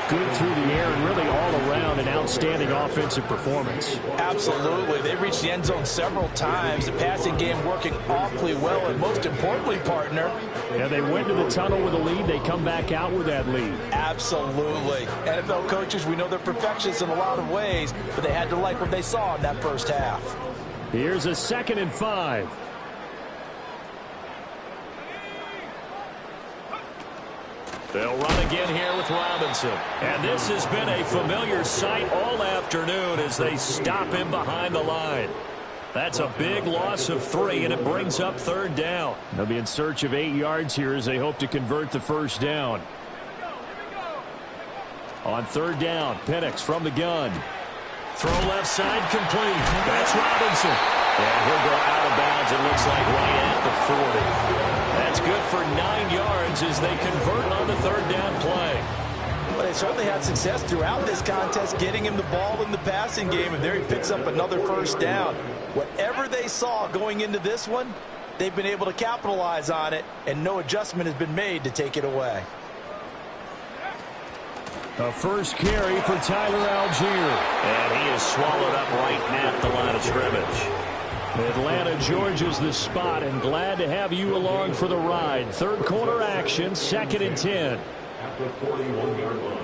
good through the air and really all around an outstanding offensive performance. Absolutely. They reached the end zone several times. The passing game working awfully well, and most importantly, partner. Yeah, they went to the tunnel with a lead. They come back out with that lead. Absolutely. NFL coaches, we know they're perfectionists in a lot of ways, but they had to like what they saw in that first half. Here's a 2nd and 5. They'll run again here with Robinson. And this has been a familiar sight all afternoon as they stop him behind the line. That's a big loss of 3, and it brings up 3rd down. They'll be in search of 8 yards here as they hope to convert the first down. On 3rd down, Penix from the gun. Throw left side complete. That's Robinson. And he'll go out of bounds, it looks like, right at the 40. That's good for 9 yards as they convert on the 3rd down play. Well, they certainly had success throughout this contest getting him the ball in the passing game, and there he picks up another first down. Whatever they saw going into this one, they've been able to capitalize on it, and no adjustment has been made to take it away. A first carry for Tyler Algier. And he is swallowed up right at the line of scrimmage. Atlanta, Georgia's the spot, and glad to have you along for the ride. 3rd quarter action, 2nd and 10. At the 41-yard line.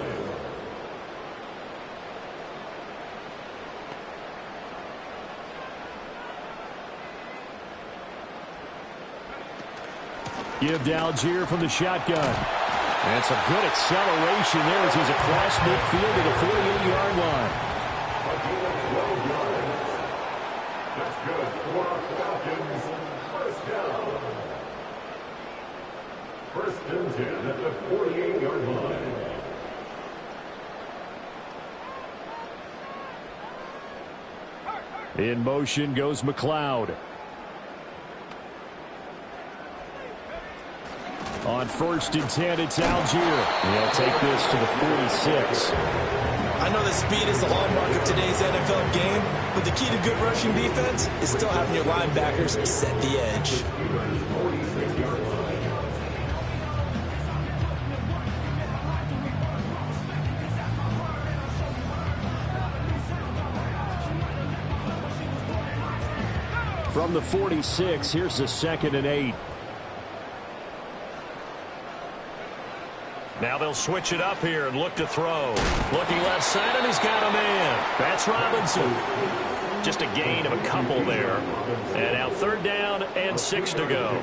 Give to Algier from the shotgun. And some good acceleration there as he's across midfield to the 48-yard line. That's good for Falcons. First down. 1st and 10 at the 48-yard line. In motion goes McLeod. On 1st and 10, it's Algier. He'll take this to the 46. I know that speed is the hallmark of today's NFL game, but the key to good rushing defense is still having your linebackers set the edge. From the 46, here's the 2nd and 8. Now they'll switch it up here and look to throw. Looking left side, and he's got a man. That's Robinson. Just a gain of a couple there. And now 3rd down and 6 to go.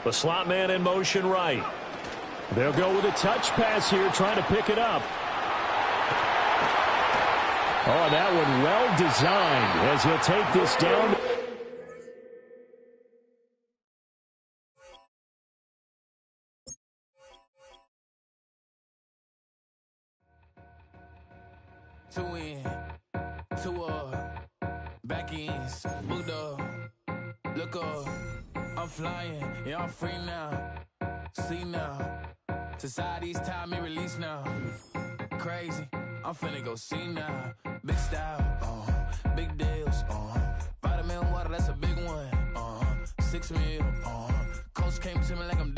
The slot man in motion right. They'll go with a touch pass here, trying to pick it up. Oh, that one well designed as he'll take this down. Two in, two up, back ends, moved up, look up, I'm flying, yeah, I'm free now, see now, Society's time me release now. Crazy, I'm finna go see now. Big style, big deals, vitamin water, that's a big one. 6 meal, coach came to me like I'm